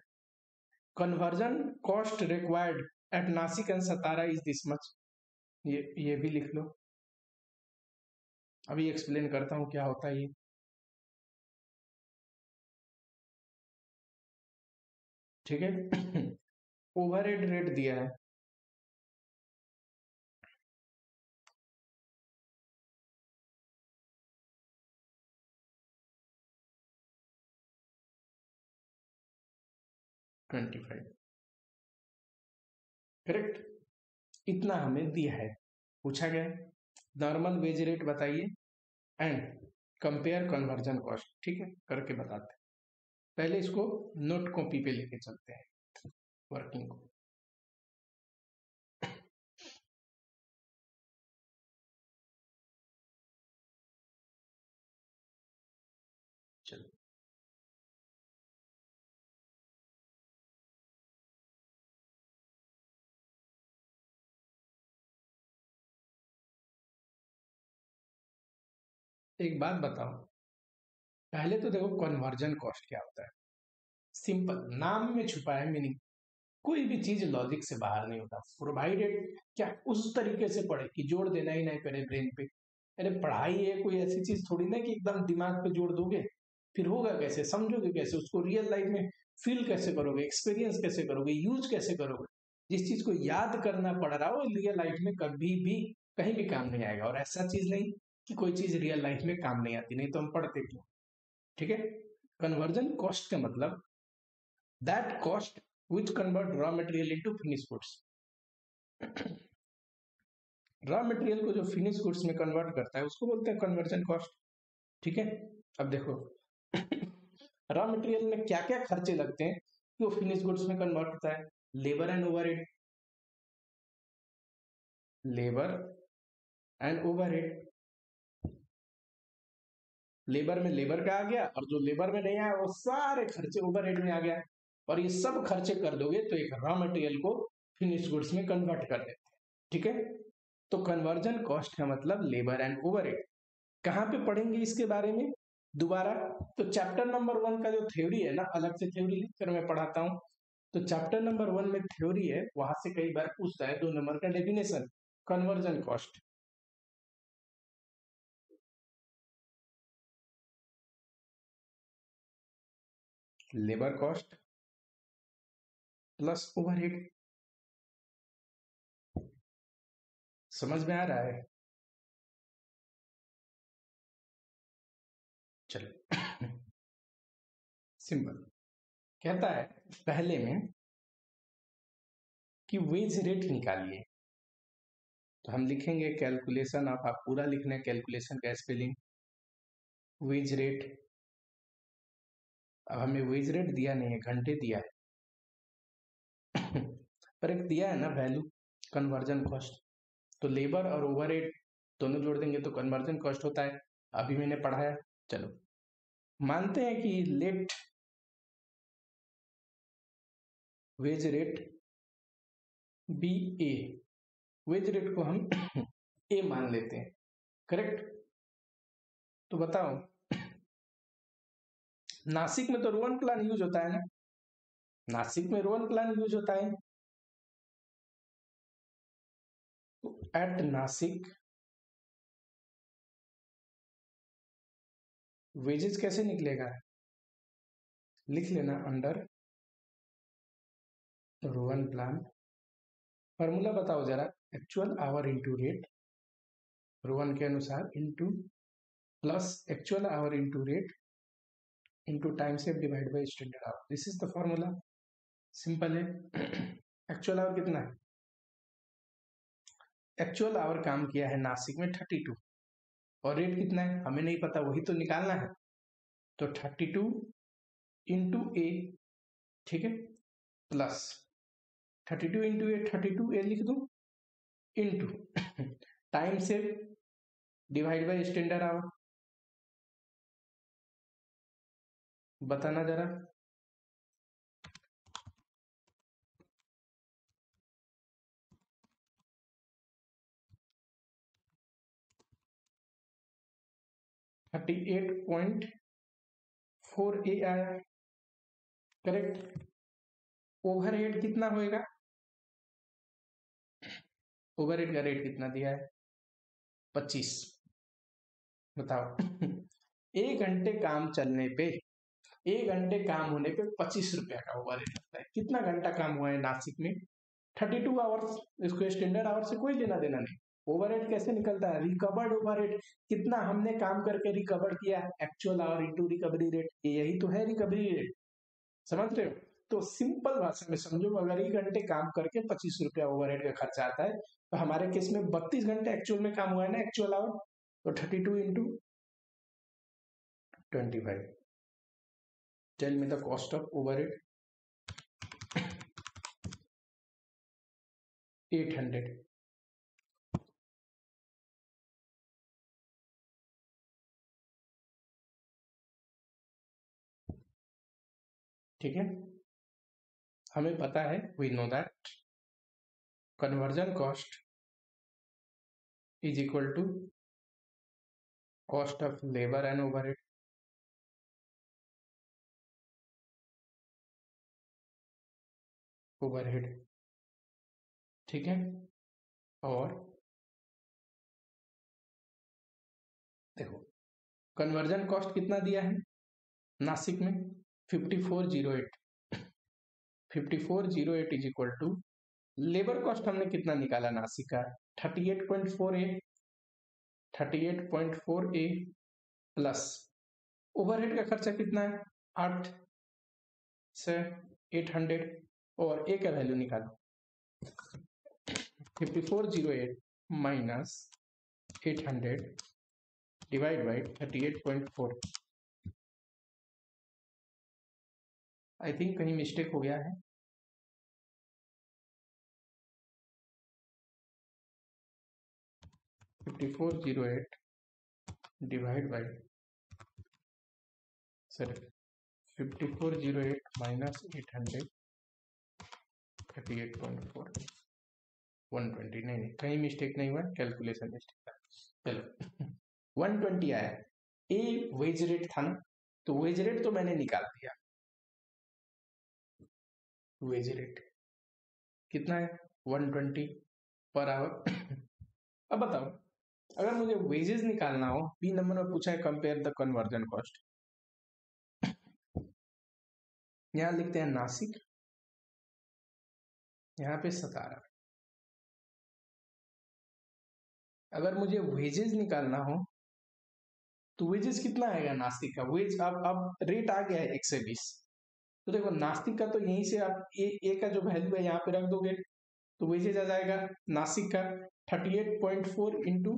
conversion cost required at Nashik and Satara is this much, ये भी लिख लो, अभी एक्सप्लेन करता हूँ क्या होता है ये, ठीक है। ओवरहेड रेट दिया है, ट्वेंटी फाइव, करेक्ट, इतना हमें दिया है, पूछा गया नॉर्मल वेज रेट बताइए एंड कंपेयर कन्वर्जन कॉस्ट, ठीक है करके बताते हैं, पहले इसको नोट कॉपी पे लेके चलते हैं वर्किंग को। चलो एक बात बताओ, पहले तो देखो कन्वर्जन कॉस्ट क्या होता है, सिंपल नाम में छुपा है मीनिंग, कोई भी चीज लॉजिक से बाहर नहीं होता। प्रोवाइडेड क्या उस तरीके से पढ़े कि जोड़ देना ही नहीं पड़े ब्रेन पे। अरे पढ़ाई है कोई ऐसी चीज थोड़ी ना कि एकदम दिमाग पे जोड़ दोगे, फिर होगा कैसे, समझोगे कैसे उसको, रियल लाइफ में फील कैसे करोगे, एक्सपीरियंस कैसे करोगे, यूज कैसे करोगे। जिस चीज को याद करना पड़ रहा हो रियल लाइफ में कभी भी कहीं भी काम नहीं आएगा। और ऐसा चीज नहीं कि कोई चीज रियल लाइफ में काम नहीं आती, नहीं तो हम पढ़ते क्यों। ठीक है। कन्वर्जन कॉस्ट का मतलब that cost which convert raw material into finished goods। Raw material को जो फिनिश गुड्स में कन्वर्ट करता है उसको बोलते हैं कन्वर्जन कॉस्ट। ठीक है। अब देखो रॉ मटेरियल में क्या क्या खर्चे लगते हैं कि वो फिनिश गुड्स में कन्वर्ट होता है। Labour and overhead, labour and overhead. Labour में लेबर का आ गया और जो लेबर में नहीं आया वो सारे खर्चे ओवरहेड में आ गया। और ये सब खर्चे कर दोगे तो एक रॉ मटेरियल को फिनिश गुड्स में कन्वर्ट कर देते हैं। ठीक है। तो कन्वर्जन कॉस्ट का मतलब लेबर एंड ओवरहेड। कहाँ पे पढ़ेंगे इसके बारे में दोबारा, तो चैप्टर नंबर 1 का जो थ्योरी है ना, अलग से थ्योरी लिखकर मैं पढ़ाता हूँ। तो चैप्टर नंबर 1 में थ्योरी है, वहां से कई बार पूछता है 2 नंबर का definition conversion cost. Labour cost plus overhead. समझ में आ रहा है। चलो सिंपल कहता है पहले में कि वेज रेट निकालिए। तो हम लिखेंगे कैलकुलेशन ऑफ, आप पूरा लिखना है कैलकुलेशन का स्पेलिंग, वेज रेट। अब हमें वेज रेट दिया नहीं है, घंटे दिया है पर एक दिया है ना वैल्यू कन्वर्जन कॉस्ट। तो लेबर और ओवरहेड दोनों जोड़ देंगे तो कन्वर्जन कॉस्ट होता है। अभी मैंने पढ़ाया। चलो मानते हैं कि लेट वेज रेट बी ए, वेज रेट को हम ए मान लेते हैं, करेक्ट। तो बताओ नासिक में तो रोहन प्लान यूज होता है ना, नासिक में रोहन प्लान यूज होता है। तो एट नासिक वेजेस कैसे निकलेगा, लिख लेना अंडर रोहन प्लान। फॉर्मूला बताओ जरा, actual hour into rate Rowan के अनुसार into plus actual hour into rate into time से divide by standard hour. This is the formula. Simple है। एक्चुअल आवर कितना है, एक्चुअल आवर काम किया है नासिक में 32 और रेट कितना है हमें नहीं पता, वही तो निकालना है। तो 32 इंटू ए, ठीक है, प्लस 32 इंटू ए, 32 ए लिख दू इंटू टाइम से डिवाइड बाई स्टैंडर्ड आवर। बताना जरा। थर्टी 38.4 ए आया, करेक्ट। ओवरहेड कितना होएगा, ओवरहेड का रेट कितना दिया है 25। बताओ 1 घंटे काम चलने पे, 1 घंटे काम होने पे 25 रुपया का ओवरहेड लगता है। कितना घंटा काम हुआ है नासिक में, 32 आवर्स। इसको स्टैंडर्ड आवर से कोई लेना देना नहीं। ओवरहेड कैसे निकलता है, रिकवर्ड ओवरहेड, कितना हमने काम करके रिकवर किया, actual hour into recovery rate, यही तो है रिकवरी रेट। समझ रहे हो। तो सिंपल भाषा में समझो, अगर 1 घंटे काम करके 25 रुपया ओवरहेड का खर्चा आता है, तो हमारे केस में 32 घंटे एक्चुअल में काम हुआ है ना, एक्चुअल आवर। तो 32 into 25। Tell me the cost of overhead. 800। ठीक है। हमें पता है, we know that conversion cost is equal to cost of labour and overhead. Overhead, ठीक है। और देखो कन्वर्जन कॉस्ट कितना दिया है नासिक में, 5408, 5408 is equal to labour cost हमने कितना निकाला नासिक का, 38.4 ए प्लस ओवरहेड का खर्चा कितना है 8 से 800 और ए का वैल्यू निकालो 5408 minus 800 divide by 38.4। I think कहीं मिस्टेक हो गया है, $5408 डिवाइड बाई 5408 माइनस 800 38.4 120, नहीं कहीं मिस्टेक नहीं हुआ, कैलकुलेशन मिस्टेक था। चलो 120 आया, ए वेज रेट था ना, तो वेज रेट तो मैंने निकाल दिया, वेज रेट कितना है 120 पर आवर। अब बताओ अगर मुझे वेजेस निकालना हो, बी नंबर में पूछा है कंपेयर द कन्वर्जन कॉस्ट, यहां लिखते हैं नासिक, यहाँ पे सतारा। अगर मुझे वेजेस निकालना हो तो वेजेस कितना आएगा नास्तिक का, वेज अब रेट आ गया है 120, तो देखो नास्तिक का तो यहीं से आप ए का जो वैल्यू है यहाँ पे रख दोगे तो वेजेस आ जाएगा नासिक का 38.4 इंटू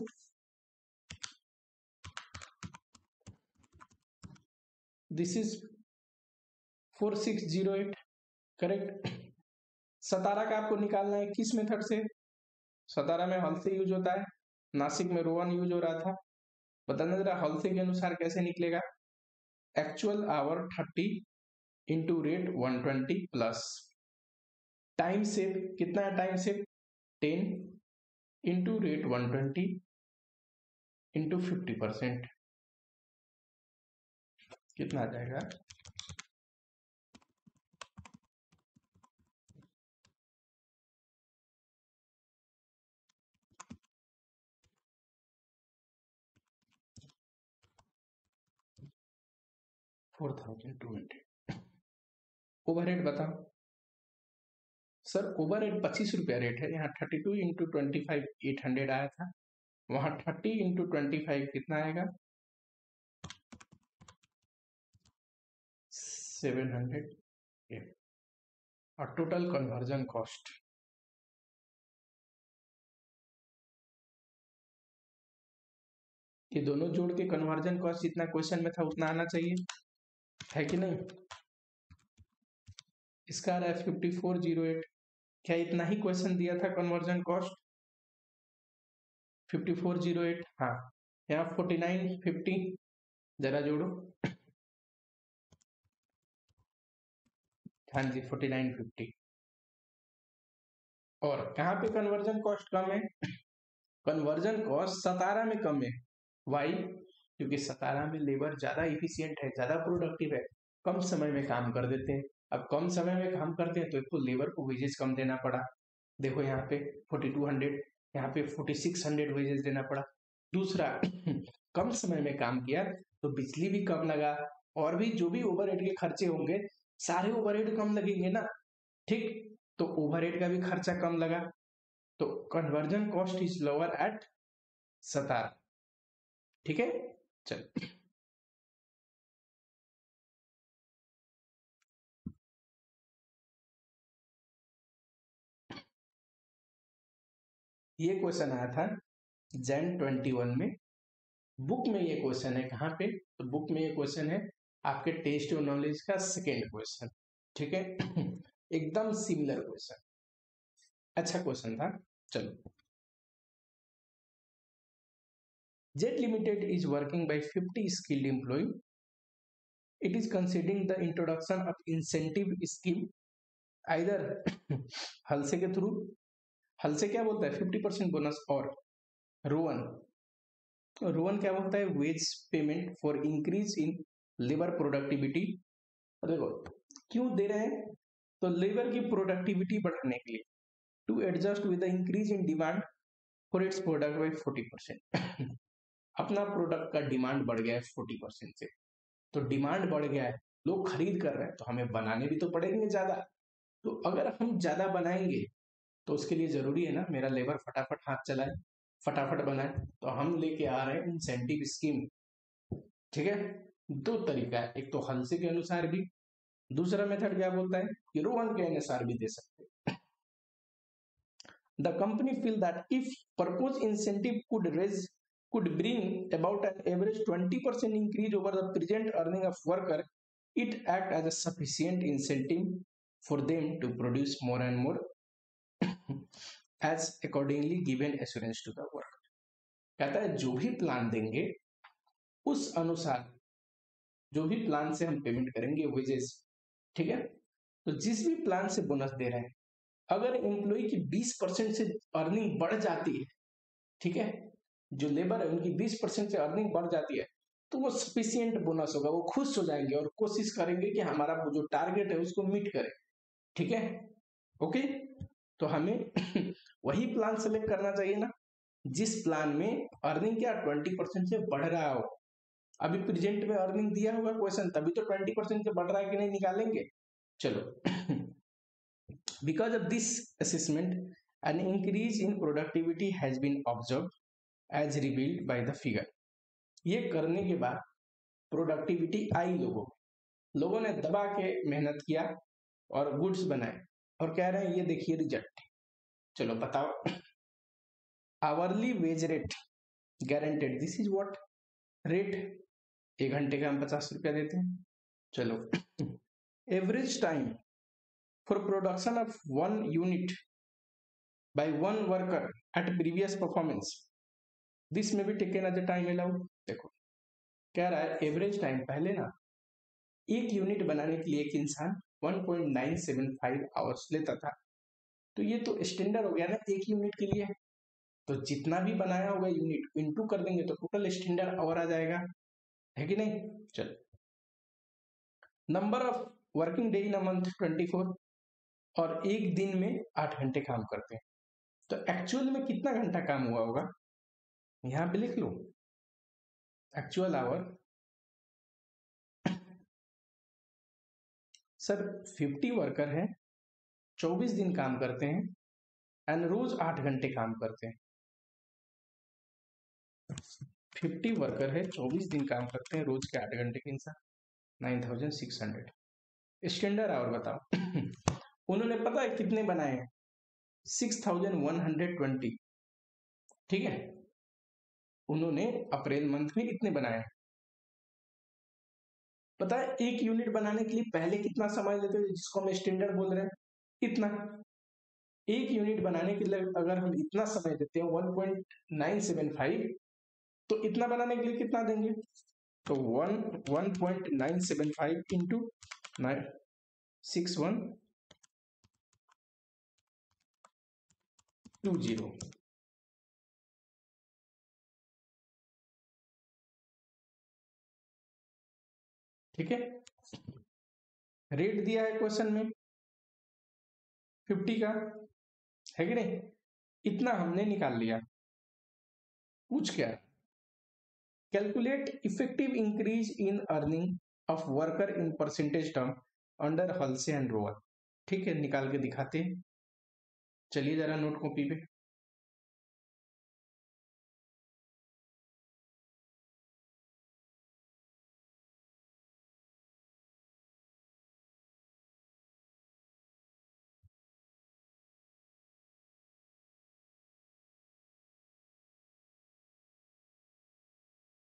दिस इज 4608, करेक्ट। सतारा का आपको निकालना है किस मेथड से, सतारा में हल से यूज होता है, नासिक में रोवन यूज हो रहा था, बताना जरा हल से के अनुसार कैसे निकलेगा, actual hour 30 into rate 120 plus time save, कितना है time save 10 into rate 120 into 50%, कितना आ जाएगा 4200। ओवरहेड बताओ सर, ओवरहेड 25 रुपया रेट है, यहाँ 32 इंटू 25 800 आया था, वहां 30 इंटू 25 कितना आएगा 700, और टोटल कन्वर्जन कॉस्ट ये दोनों जोड़ के कन्वर्जन कॉस्ट जितना क्वेश्चन में था उतना आना चाहिए, है कि नहीं। इसका आ रहा है 5408, क्या इतना ही क्वेश्चन दिया था कन्वर्जन कॉस्ट 5408, हाँ यहाँ 4950 जरा जोड़ो, हाँ जी 4950, और कहाँ पे कन्वर्जन कॉस्ट कम है, कन्वर्जन कॉस्ट 17 में कम है, वाई, क्योंकि 17 में लेबर ज्यादा इफिशियंट है, ज्यादा प्रोडक्टिव है, कम समय में काम कर देते हैं। अब कम समय में काम करते हैं तो एक तो लेबर को वेजेस कम देना पड़ा, देखो यहाँ पे 4200, यहाँ पे 4600 वेजेस देना पड़ा। दूसरा कम समय में काम किया तो बिजली भी कम लगा, और भी जो भी ओवरहेड के खर्चे होंगे सारे ओवरहेड कम लगेंगे ना, ठीक, तो ओवरहेड का भी खर्चा कम लगा, तो conversion cost is lower eight 17, ठीक है। चल ये क्वेश्चन आया था जैन 21 में, बुक में ये क्वेश्चन है, कहाँ पे, तो बुक में ये क्वेश्चन है आपके टेस्ट ऑफ नॉलेज का सेकेंड क्वेश्चन, ठीक है। एकदम सिमिलर क्वेश्चन, अच्छा क्वेश्चन था। चलो, Jet limited is working by 50 skilled employ, it is considering the introduction of incentive scheme either Halsey के थ्रू, हल्से क्या बोलता है 50% बोनस, और रोवन, रोवन क्या बोलता है wage payment for increase in labour productivity. देखो क्यों दे रहे हैं, तो लेबर की प्रोडक्टिविटी बढ़ाने के लिए to adjust with the increase in demand for its product by 40%। अपना प्रोडक्ट का डिमांड बढ़ गया है 40% से, तो डिमांड बढ़ गया है, लोग खरीद कर रहे हैं, तो हमें बनाने भी तो पड़ेंगे ज्यादा। तो अगर हम ज्यादा बनाएंगे तो उसके लिए जरूरी है ना मेरा लेबर फटाफट हाथ चलाए, फटाफट बनाए। तो हम लेके आ रहे हैं इंसेंटिव स्कीम। ठीक है, दो तरीका है, एक तो हल्से के अनुसार भी, दूसरा मेथड क्या बोलता है कि रोहन के अनुसार भी दे सकते हैं। The company feel that if proposed incentive could bring about an average 20% increase over the present earning of worker, it act as a sufficient incentive for them to produce more and more as accordingly given assurance to the worker। कहता है जो भी plan देंगे उस अनुसार, जो भी plan से हम पेमेंट करेंगे वेजेस, ठीक है, तो जिस भी प्लान से बोनस दे रहे हैं, अगर एम्प्लॉय की 20% से अर्निंग बढ़ जाती है, ठीक है, जो लेबर है उनकी 20% से अर्निंग बढ़ जाती है, तो वो सफिशियंट बोनस होगा, वो खुश हो जाएंगे और कोशिश करेंगे कि हमारा जो टारगेट है उसको मीट करें। ठीक है, ओके, तो हमें वही प्लान सेलेक्ट करना चाहिए ना जिस प्लान में अर्निंग क्या 20% से बढ़ रहा हो। अभी प्रेजेंट में अर्निंग दिया हुआ क्वेश्चन, तभी तो 20% से बढ़ रहा है कि नहीं निकालेंगे। चलो because of this assessment an increase in productivity has been observed as revealed by the figure। ये करने के बाद प्रोडक्टिविटी आई, लोगों ने दबा के मेहनत किया और गुड्स बनाए और कह रहे हैं ये देखिए रिजल्ट। चलो बताओ, hourly wage rate guaranteed, this is what rate, 1 घंटे का हम 50 रुपया देते हैं। चलो average time for production of 1 unit by 1 worker at previous performance, this में भी taken as a time allowed. देखो कह रहा है एवरेज टाइम, पहले ना 1 यूनिट बनाने के लिए एक इंसान 1.975 आवर्स लेता था, तो ये तो स्टैंडर्ड हो गया ना 1 यूनिट के लिए, तो जितना भी बनाया होगा यूनिट इनटू कर देंगे तो टोटल स्टैंडर्ड आवर आ जाएगा, है कि नहीं। चलो number of working day in a month 24, और एक दिन में 8 घंटे काम करते हैं, तो एक्चुअल में कितना घंटा काम हुआ होगा यहां पे लिख लो, एक्चुअल आवर। सर 50 वर्कर है, 24 दिन काम करते हैं एंड रोज 8 घंटे काम करते हैं। 50 वर्कर है, 24 दिन काम करते हैं, रोज के 8 घंटे के इंसान, 9600। स्टैंडर्ड आवर बताओ। उन्होंने पता है कितने बनाए हैं, 6120। ठीक है, उन्होंने अप्रैल मंथ में इतने बनाए हैं। पता है 1 यूनिट बनाने के लिए पहले कितना समय लेते थे जिसको हम स्टैंडर्ड बोल रहे हैं, इतना। 1 यूनिट बनाने के लिए अगर हम इतना समय देते हैं 1.975, तो इतना बनाने के लिए कितना देंगे, तो 1.975 इंटू 6120। ठीक है, रेट दिया है क्वेश्चन में 50 का, है कि नहीं, इतना हमने निकाल लिया। पूछ क्या, calculate effective increase in earning of worker in percentage term under Halsey and row or. ठीक है, निकाल के दिखाते हैं, चलिए जरा नोट कॉपी पे।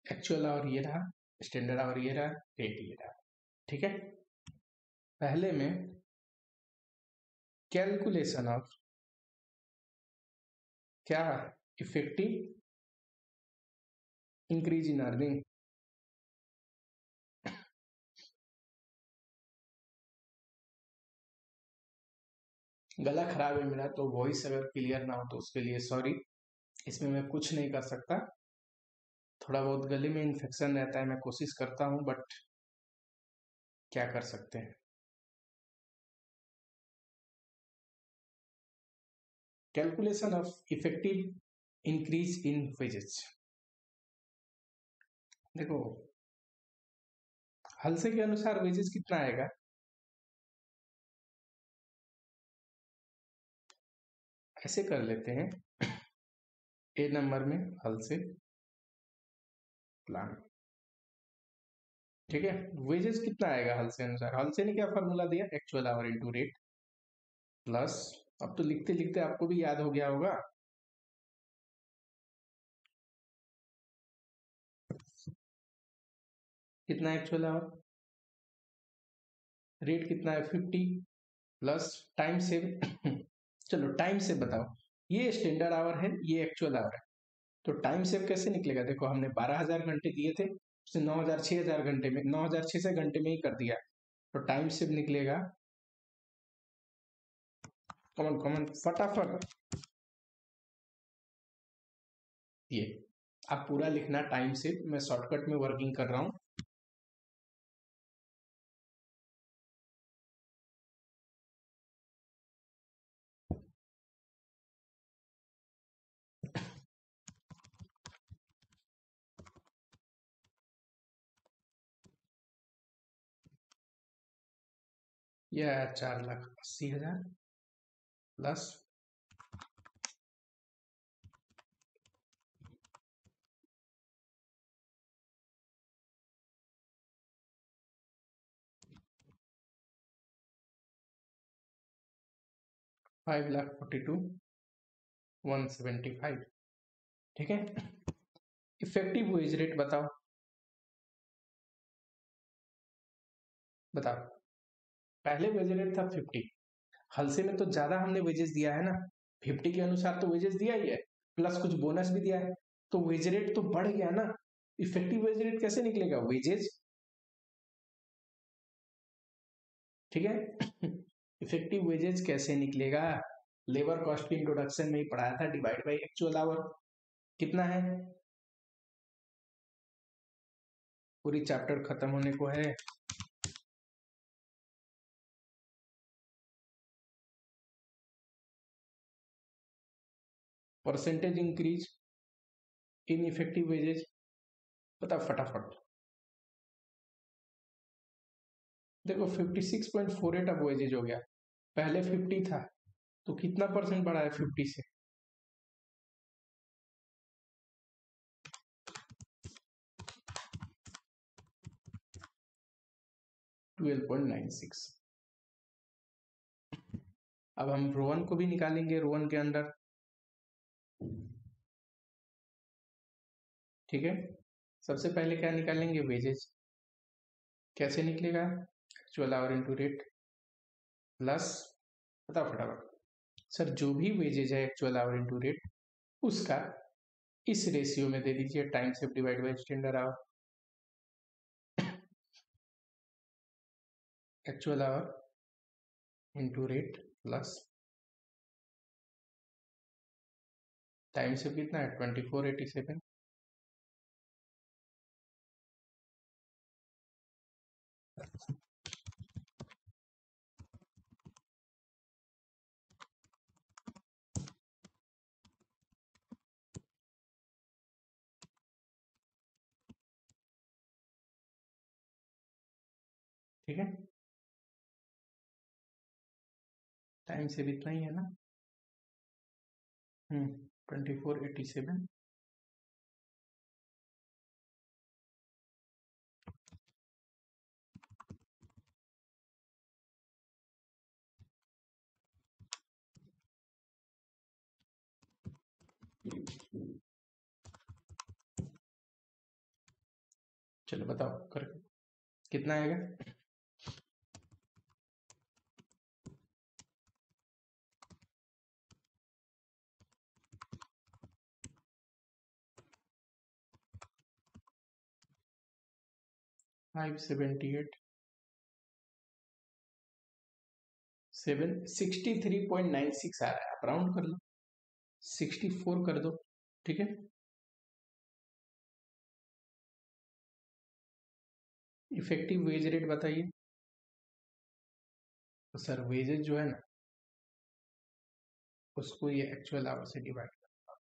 एक्चुअल आवर ये रहा, स्टैंडर्ड आवर ये रहा, रेट ये रहा। ठीक है, पहले में कैलकुलेशन ऑफ क्या, इफेक्टिव इंक्रीज इन अर्निंग, गला खराब है मेरा, तो वॉइस अगर क्लियर ना हो तो उसके लिए सॉरी, इसमें मैं कुछ नहीं कर सकता, थोड़ा बहुत गले में इन्फेक्शन रहता है, मैं कोशिश करता हूँ बट क्या कर सकते हैं। Calculation of effective increase in wages. देखो हल्से के अनुसार वेजेस कितना आएगा, ऐसे कर लेते हैं, ए नंबर में हल्से प्लान, ठीक है। वेजेस कितना आएगा हल्से अनुसार, हल्से ने क्या फॉर्मूला दिया, actual hour into rate plus, अब तो लिखते लिखते आपको भी याद हो गया होगा, कितना एक्चुअल आवर, रेट कितना है 50 प्लस टाइम से चलो टाइम से बताओ, ये स्टैंडर्ड आवर है, ये एक्चुअल आवर है, तो टाइम सेव कैसे निकलेगा, देखो हमने 12,000 घंटे दिए थे, उसने 9,000 6,000 घंटे में, 9,006 घंटे में ही कर दिया, तो टाइम सेव निकलेगा, कॉमन कॉमन फटाफट, ये आप पूरा लिखना टाइम सेव, मैं शॉर्टकट में वर्किंग कर रहा हूं, यह 4,80,000 प्लस 5,42,175, ठीक है। इफेक्टिव वेज रेट बताओ, बताओ, पहले वेज रेट था 50, हलसे में तो ज्यादा हमने वेजेस दिया है ना, 50 के अनुसार तो वेजेस दिया ही है, प्लस कुछ बोनस भी दिया है, तो वेज रेट तो बढ़ गया ना, इफेक्टिव वेज रेट कैसे निकलेगा, वेजेस, ठीक है। इफेक्टिव वेजेस कैसे निकलेगा, लेबर कॉस्ट के इंट्रोडक्शन में ही पढ़ाया था, डिवाइड बाई एक्चुअल आवर, कितना है, पूरी चैप्टर खत्म होने को है, percentage increase in effective wages, बताओ फटाफट, देखो 56.48 अब वेजेज हो गया, पहले 50 था, तो कितना परसेंट बढ़ा है 50 से, 12.96। अब हम रोवन को भी निकालेंगे, रोवन के अंदर, ठीक है, सबसे पहले क्या निकालेंगे, वेजेज, कैसे निकलेगा, actual hour into rate plus, बताओ फटाफट सर, जो भी वेजेज है एक्चुअल आवर इनटू रेट, उसका इस रेशियो में दे दीजिए, टाइम से divide by standard our, actual hour into rate plus time से कितना है 2487, ठीक है, टाइम से भी इतना ही है ना, 2487, चलो बताओ कर कितना आएगा, 578 63.96 आ रहा है, आप राउंड कर लो, 64 कर दो, ठीक है। इफेक्टिव वेज रेट बताइए, तो सर वेजेज जो है ना, उसको ये एक्चुअल आवर से डिवाइड करना।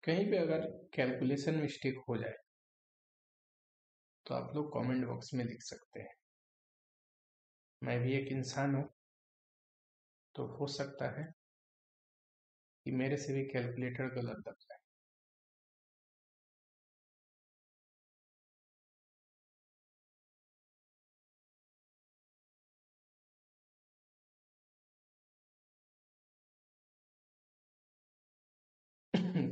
कहीं पे अगर कैलकुलेशन मिस्टेक हो जाए तो आप लोग कमेंट बॉक्स में लिख सकते हैं। मैं भी एक इंसान हूँ, तो हो सकता है कि मेरे से भी कैलकुलेटर गलत दब जाए।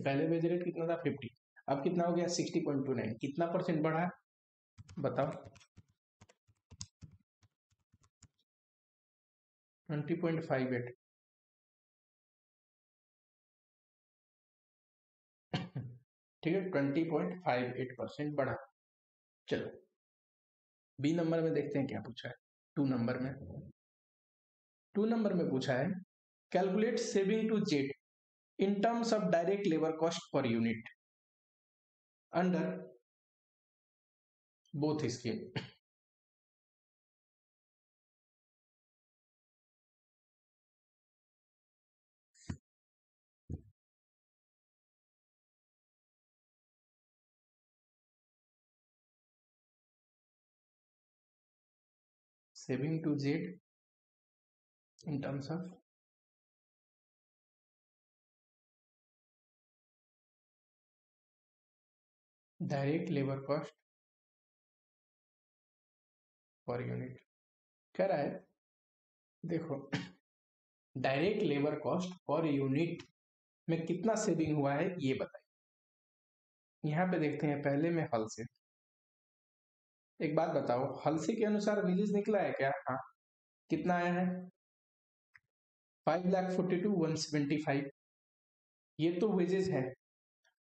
पहले वेज रेट कितना था 50, अब कितना हो गया 60.29, कितना परसेंट बढ़ा बताओ? 20.58। ठीक है, 20.58% बढ़ा। चलो बी नंबर में देखते हैं क्या पूछा है। 2 नंबर में, 2 नंबर में पूछा है calculate saving to Jet in terms of direct labor cost per unit under both scheme। saving to z in terms of direct labor cost per unit। कह रहा है देखो, direct labour cost per unit में कितना saving हुआ है ये बताइए। यहाँ पे देखते हैं पहले में हल से। एक बात बताओ, हल से के अनुसार वेजेस निकला है क्या? हाँ, कितना आया है? 5,42,175। ये तो वेजेस है।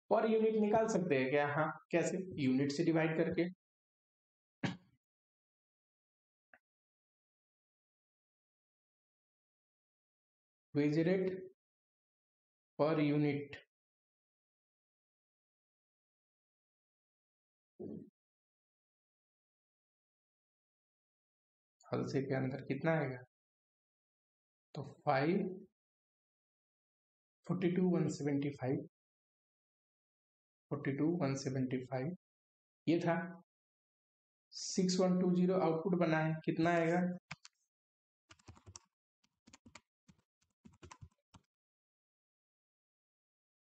पर यूनिट निकाल सकते हैं क्या? हाँ, कैसे? यूनिट से डिवाइड करके। वेज रेट पर यूनिट हल से के अंदर कितना आएगा? तो 5,42,175, 42,175 ये था। 6,120 आउटपुट बना है, कितना आएगा?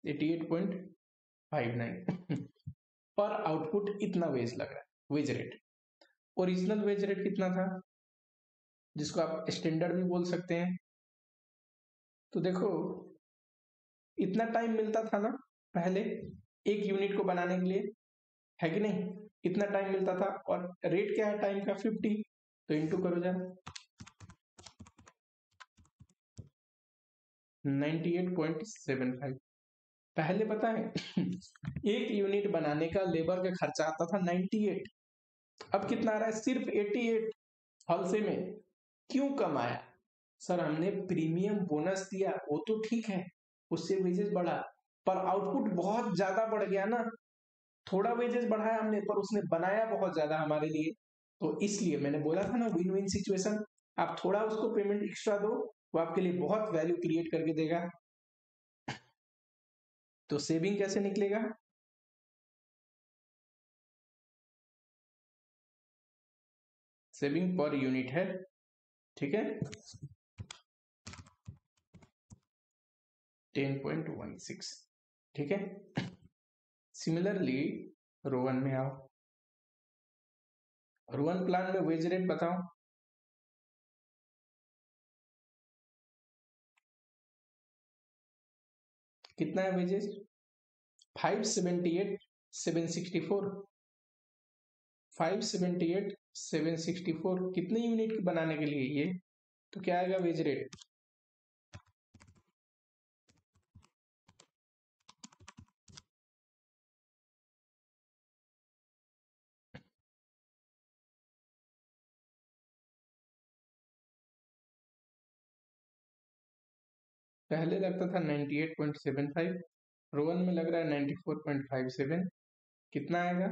88.59 पर आउटपुट इतना वेज लग रहा है, wage rate. Original wage rate कितना था, जिसको आप स्टैंडर्ड भी बोल सकते हैं? तो देखो, इतना टाइम मिलता था ना पहले एक यूनिट को बनाने के लिए, है कि नहीं? इतना टाइम मिलता था, और रेट क्या है टाइम का? 50। तो इंटू करो जरा, 98.75। पहले पता है एक यूनिट बनाने का लेबर का खर्चा आता था 98, अब कितना आ रहा है? सिर्फ 88। हॉलसे में क्यों कम आया? सर हमने प्रीमियम बोनस दिया, वो तो ठीक है, उससे वेजेस बढ़ा, पर आउटपुट बहुत ज्यादा बढ़ गया ना। थोड़ा वेजेस बढ़ाया हमने, पर उसने बनाया बहुत ज्यादा हमारे लिए। तो इसलिए मैंने बोला था ना, विन विन सिचुएशन। आप थोड़ा उसको पेमेंट एक्स्ट्रा दो, वो आपके लिए बहुत वैल्यू क्रिएट करके देगा। तो सेविंग कैसे निकलेगा? सेविंग पर यूनिट है, ठीक है, 10.16, ठीक है। सिमिलरली रोवन में आओ, रोवन प्लान में वेज रेट बताओ। कितना है वेजेस? 578,764, 578,764 कितने यूनिट बनाने के लिए ये? तो क्या आएगा वेज रेट? पहले लगता था 98.75, रोवन में लग रहा है 94.57। कितना आएगा?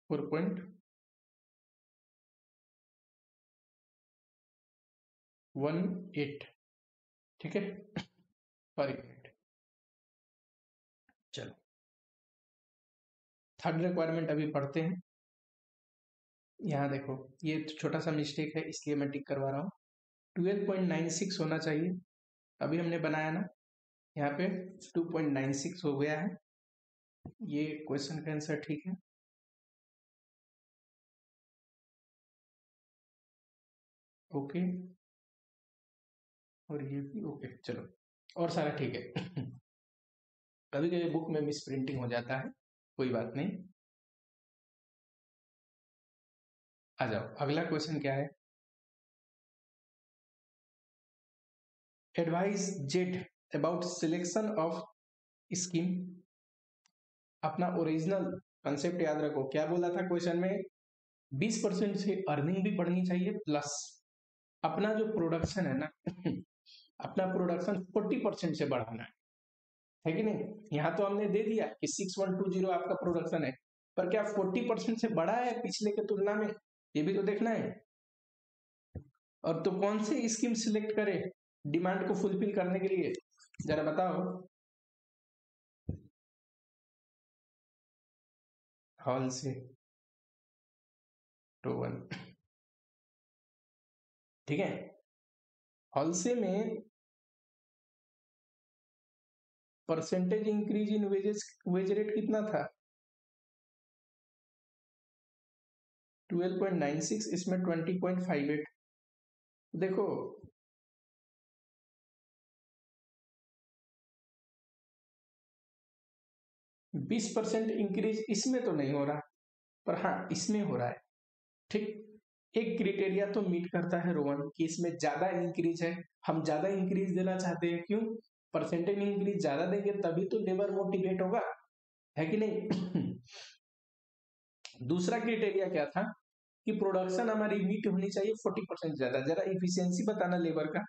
4. 18, ठीक है, पर यूनिट। चलो थर्ड रिक्वायरमेंट अभी पढ़ते हैं। यहाँ देखो ये छोटा सा मिस्टेक है इसलिए मैं टिक करवा रहा हूँ। 12.96 होना चाहिए, अभी हमने बनाया ना, यहाँ पे 2.96 हो गया है। ये क्वेश्चन का आंसर ठीक है। ओके, और ये भी ओके। चलो और सारा ठीक है। कभी कभी बुक में मिस प्रिंटिंग हो जाता है, कोई बात नहीं। आ जाओ, अगला क्वेश्चन क्या है। Advice Z about selection of scheme. अपना ओरिजिनल कंसेप्ट याद रखो, क्या बोला था क्वेश्चन में, 20% से अर्निंग भी बढ़नी चाहिए, प्लस अपना जो प्रोडक्शन है ना अपना प्रोडक्शन 40% से बढ़ाना है कि नहीं। यहाँ तो हमने दे दिया कि 6120 आपका प्रोडक्शन है, पर क्या 40% से बढ़ा है पिछले के तुलना में, ये भी तो देखना है। और तो कौन से स्कीम सिलेक्ट करें डिमांड को फुलफिल करने के लिए, जरा बताओ। हॉल से तो 1, ठीक है। हॉल से में percentage increase in wage rate कितना था, 12.96, इसमें 20.58। देखो 20% इंक्रीज इसमें तो नहीं हो रहा, पर हाँ इसमें हो रहा है, ठीक। एक क्रिटेरिया तो मीट करता है रोहन कि इसमें ज्यादा इंक्रीज है, हम ज्यादा इंक्रीज देना चाहते हैं, क्यों, परसेंटेज इंक्रीज ज्यादा देंगे तभी तो लेबर मोटिवेट होगा, है कि नहीं। दूसरा क्रिटेरिया क्या था कि प्रोडक्शन हमारी मीट होनी चाहिए 40% ज्यादा। जरा इफिशियंसी बताना लेबर का,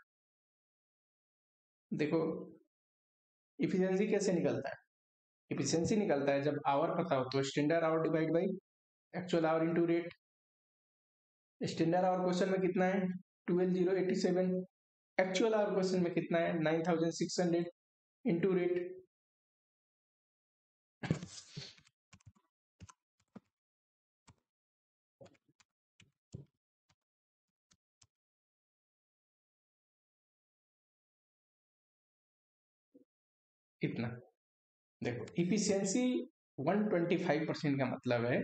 देखो इफिशियंसी कैसे निकलता है। इफिशियंसी निकलता है जब आवर पता हो तो standard hour divide by actual hour into rate. Standard our question में कितना है 12087, एक्चुअल आवर क्वेश्चन में कितना है 9600 इनटू रेट। इतना देखो इफिशियंसी 125% का मतलब है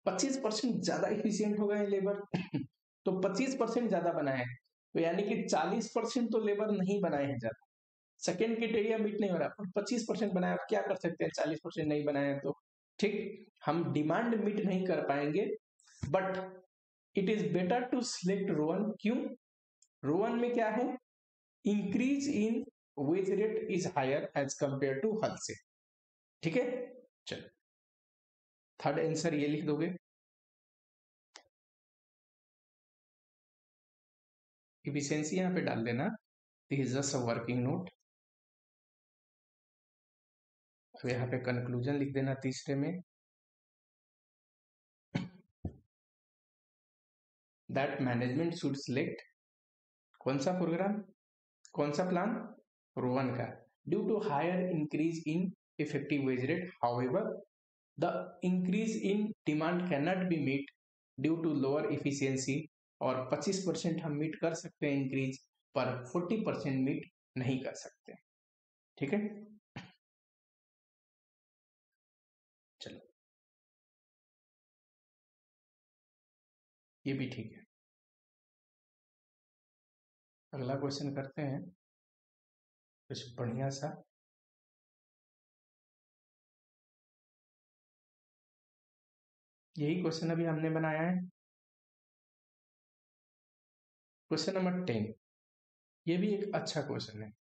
25% ज्यादा इफिशियंट हो गए लेबर। तो 25% ज्यादा बनाए हैं, तो यानी कि 40% तो लेबर नहीं बनाए हैं ज्यादा। सेकेंड क्राइटेरिया मीट नहीं हो रहा, पर 25% बनाया, आप क्या कर सकते हैं, 40% नहीं बनाए तो ठीक, हम डिमांड मीट नहीं कर पाएंगे। But it is better to select Rowan, क्यों, रोवन में क्या है, increase in wage rate is higher as compare to Halsey, ठीक है। चलो थर्ड आंसर ये लिख दोगे। इफिशियंसी यहाँ पे डाल देना, this is just a working note. अब यहाँ पे कंक्लूजन लिख देना तीसरे में, दैट मैनेजमेंट शुड सिलेक्ट, कौन सा प्रोग्राम, कौन सा प्लान, रोवन का, due to higher increase in effective wage rate, however the increase in demand can not be meet due to lower efficiency. और 25% हम मीट कर सकते हैं इंक्रीज, पर 40% मीट नहीं कर सकते, ठीक है। चलो ये भी ठीक है। अगला क्वेश्चन करते हैं कुछ बढ़िया सा। यही क्वेश्चन अभी हमने बनाया है, क्वेश्चन नंबर 10। ये भी एक अच्छा क्वेश्चन है।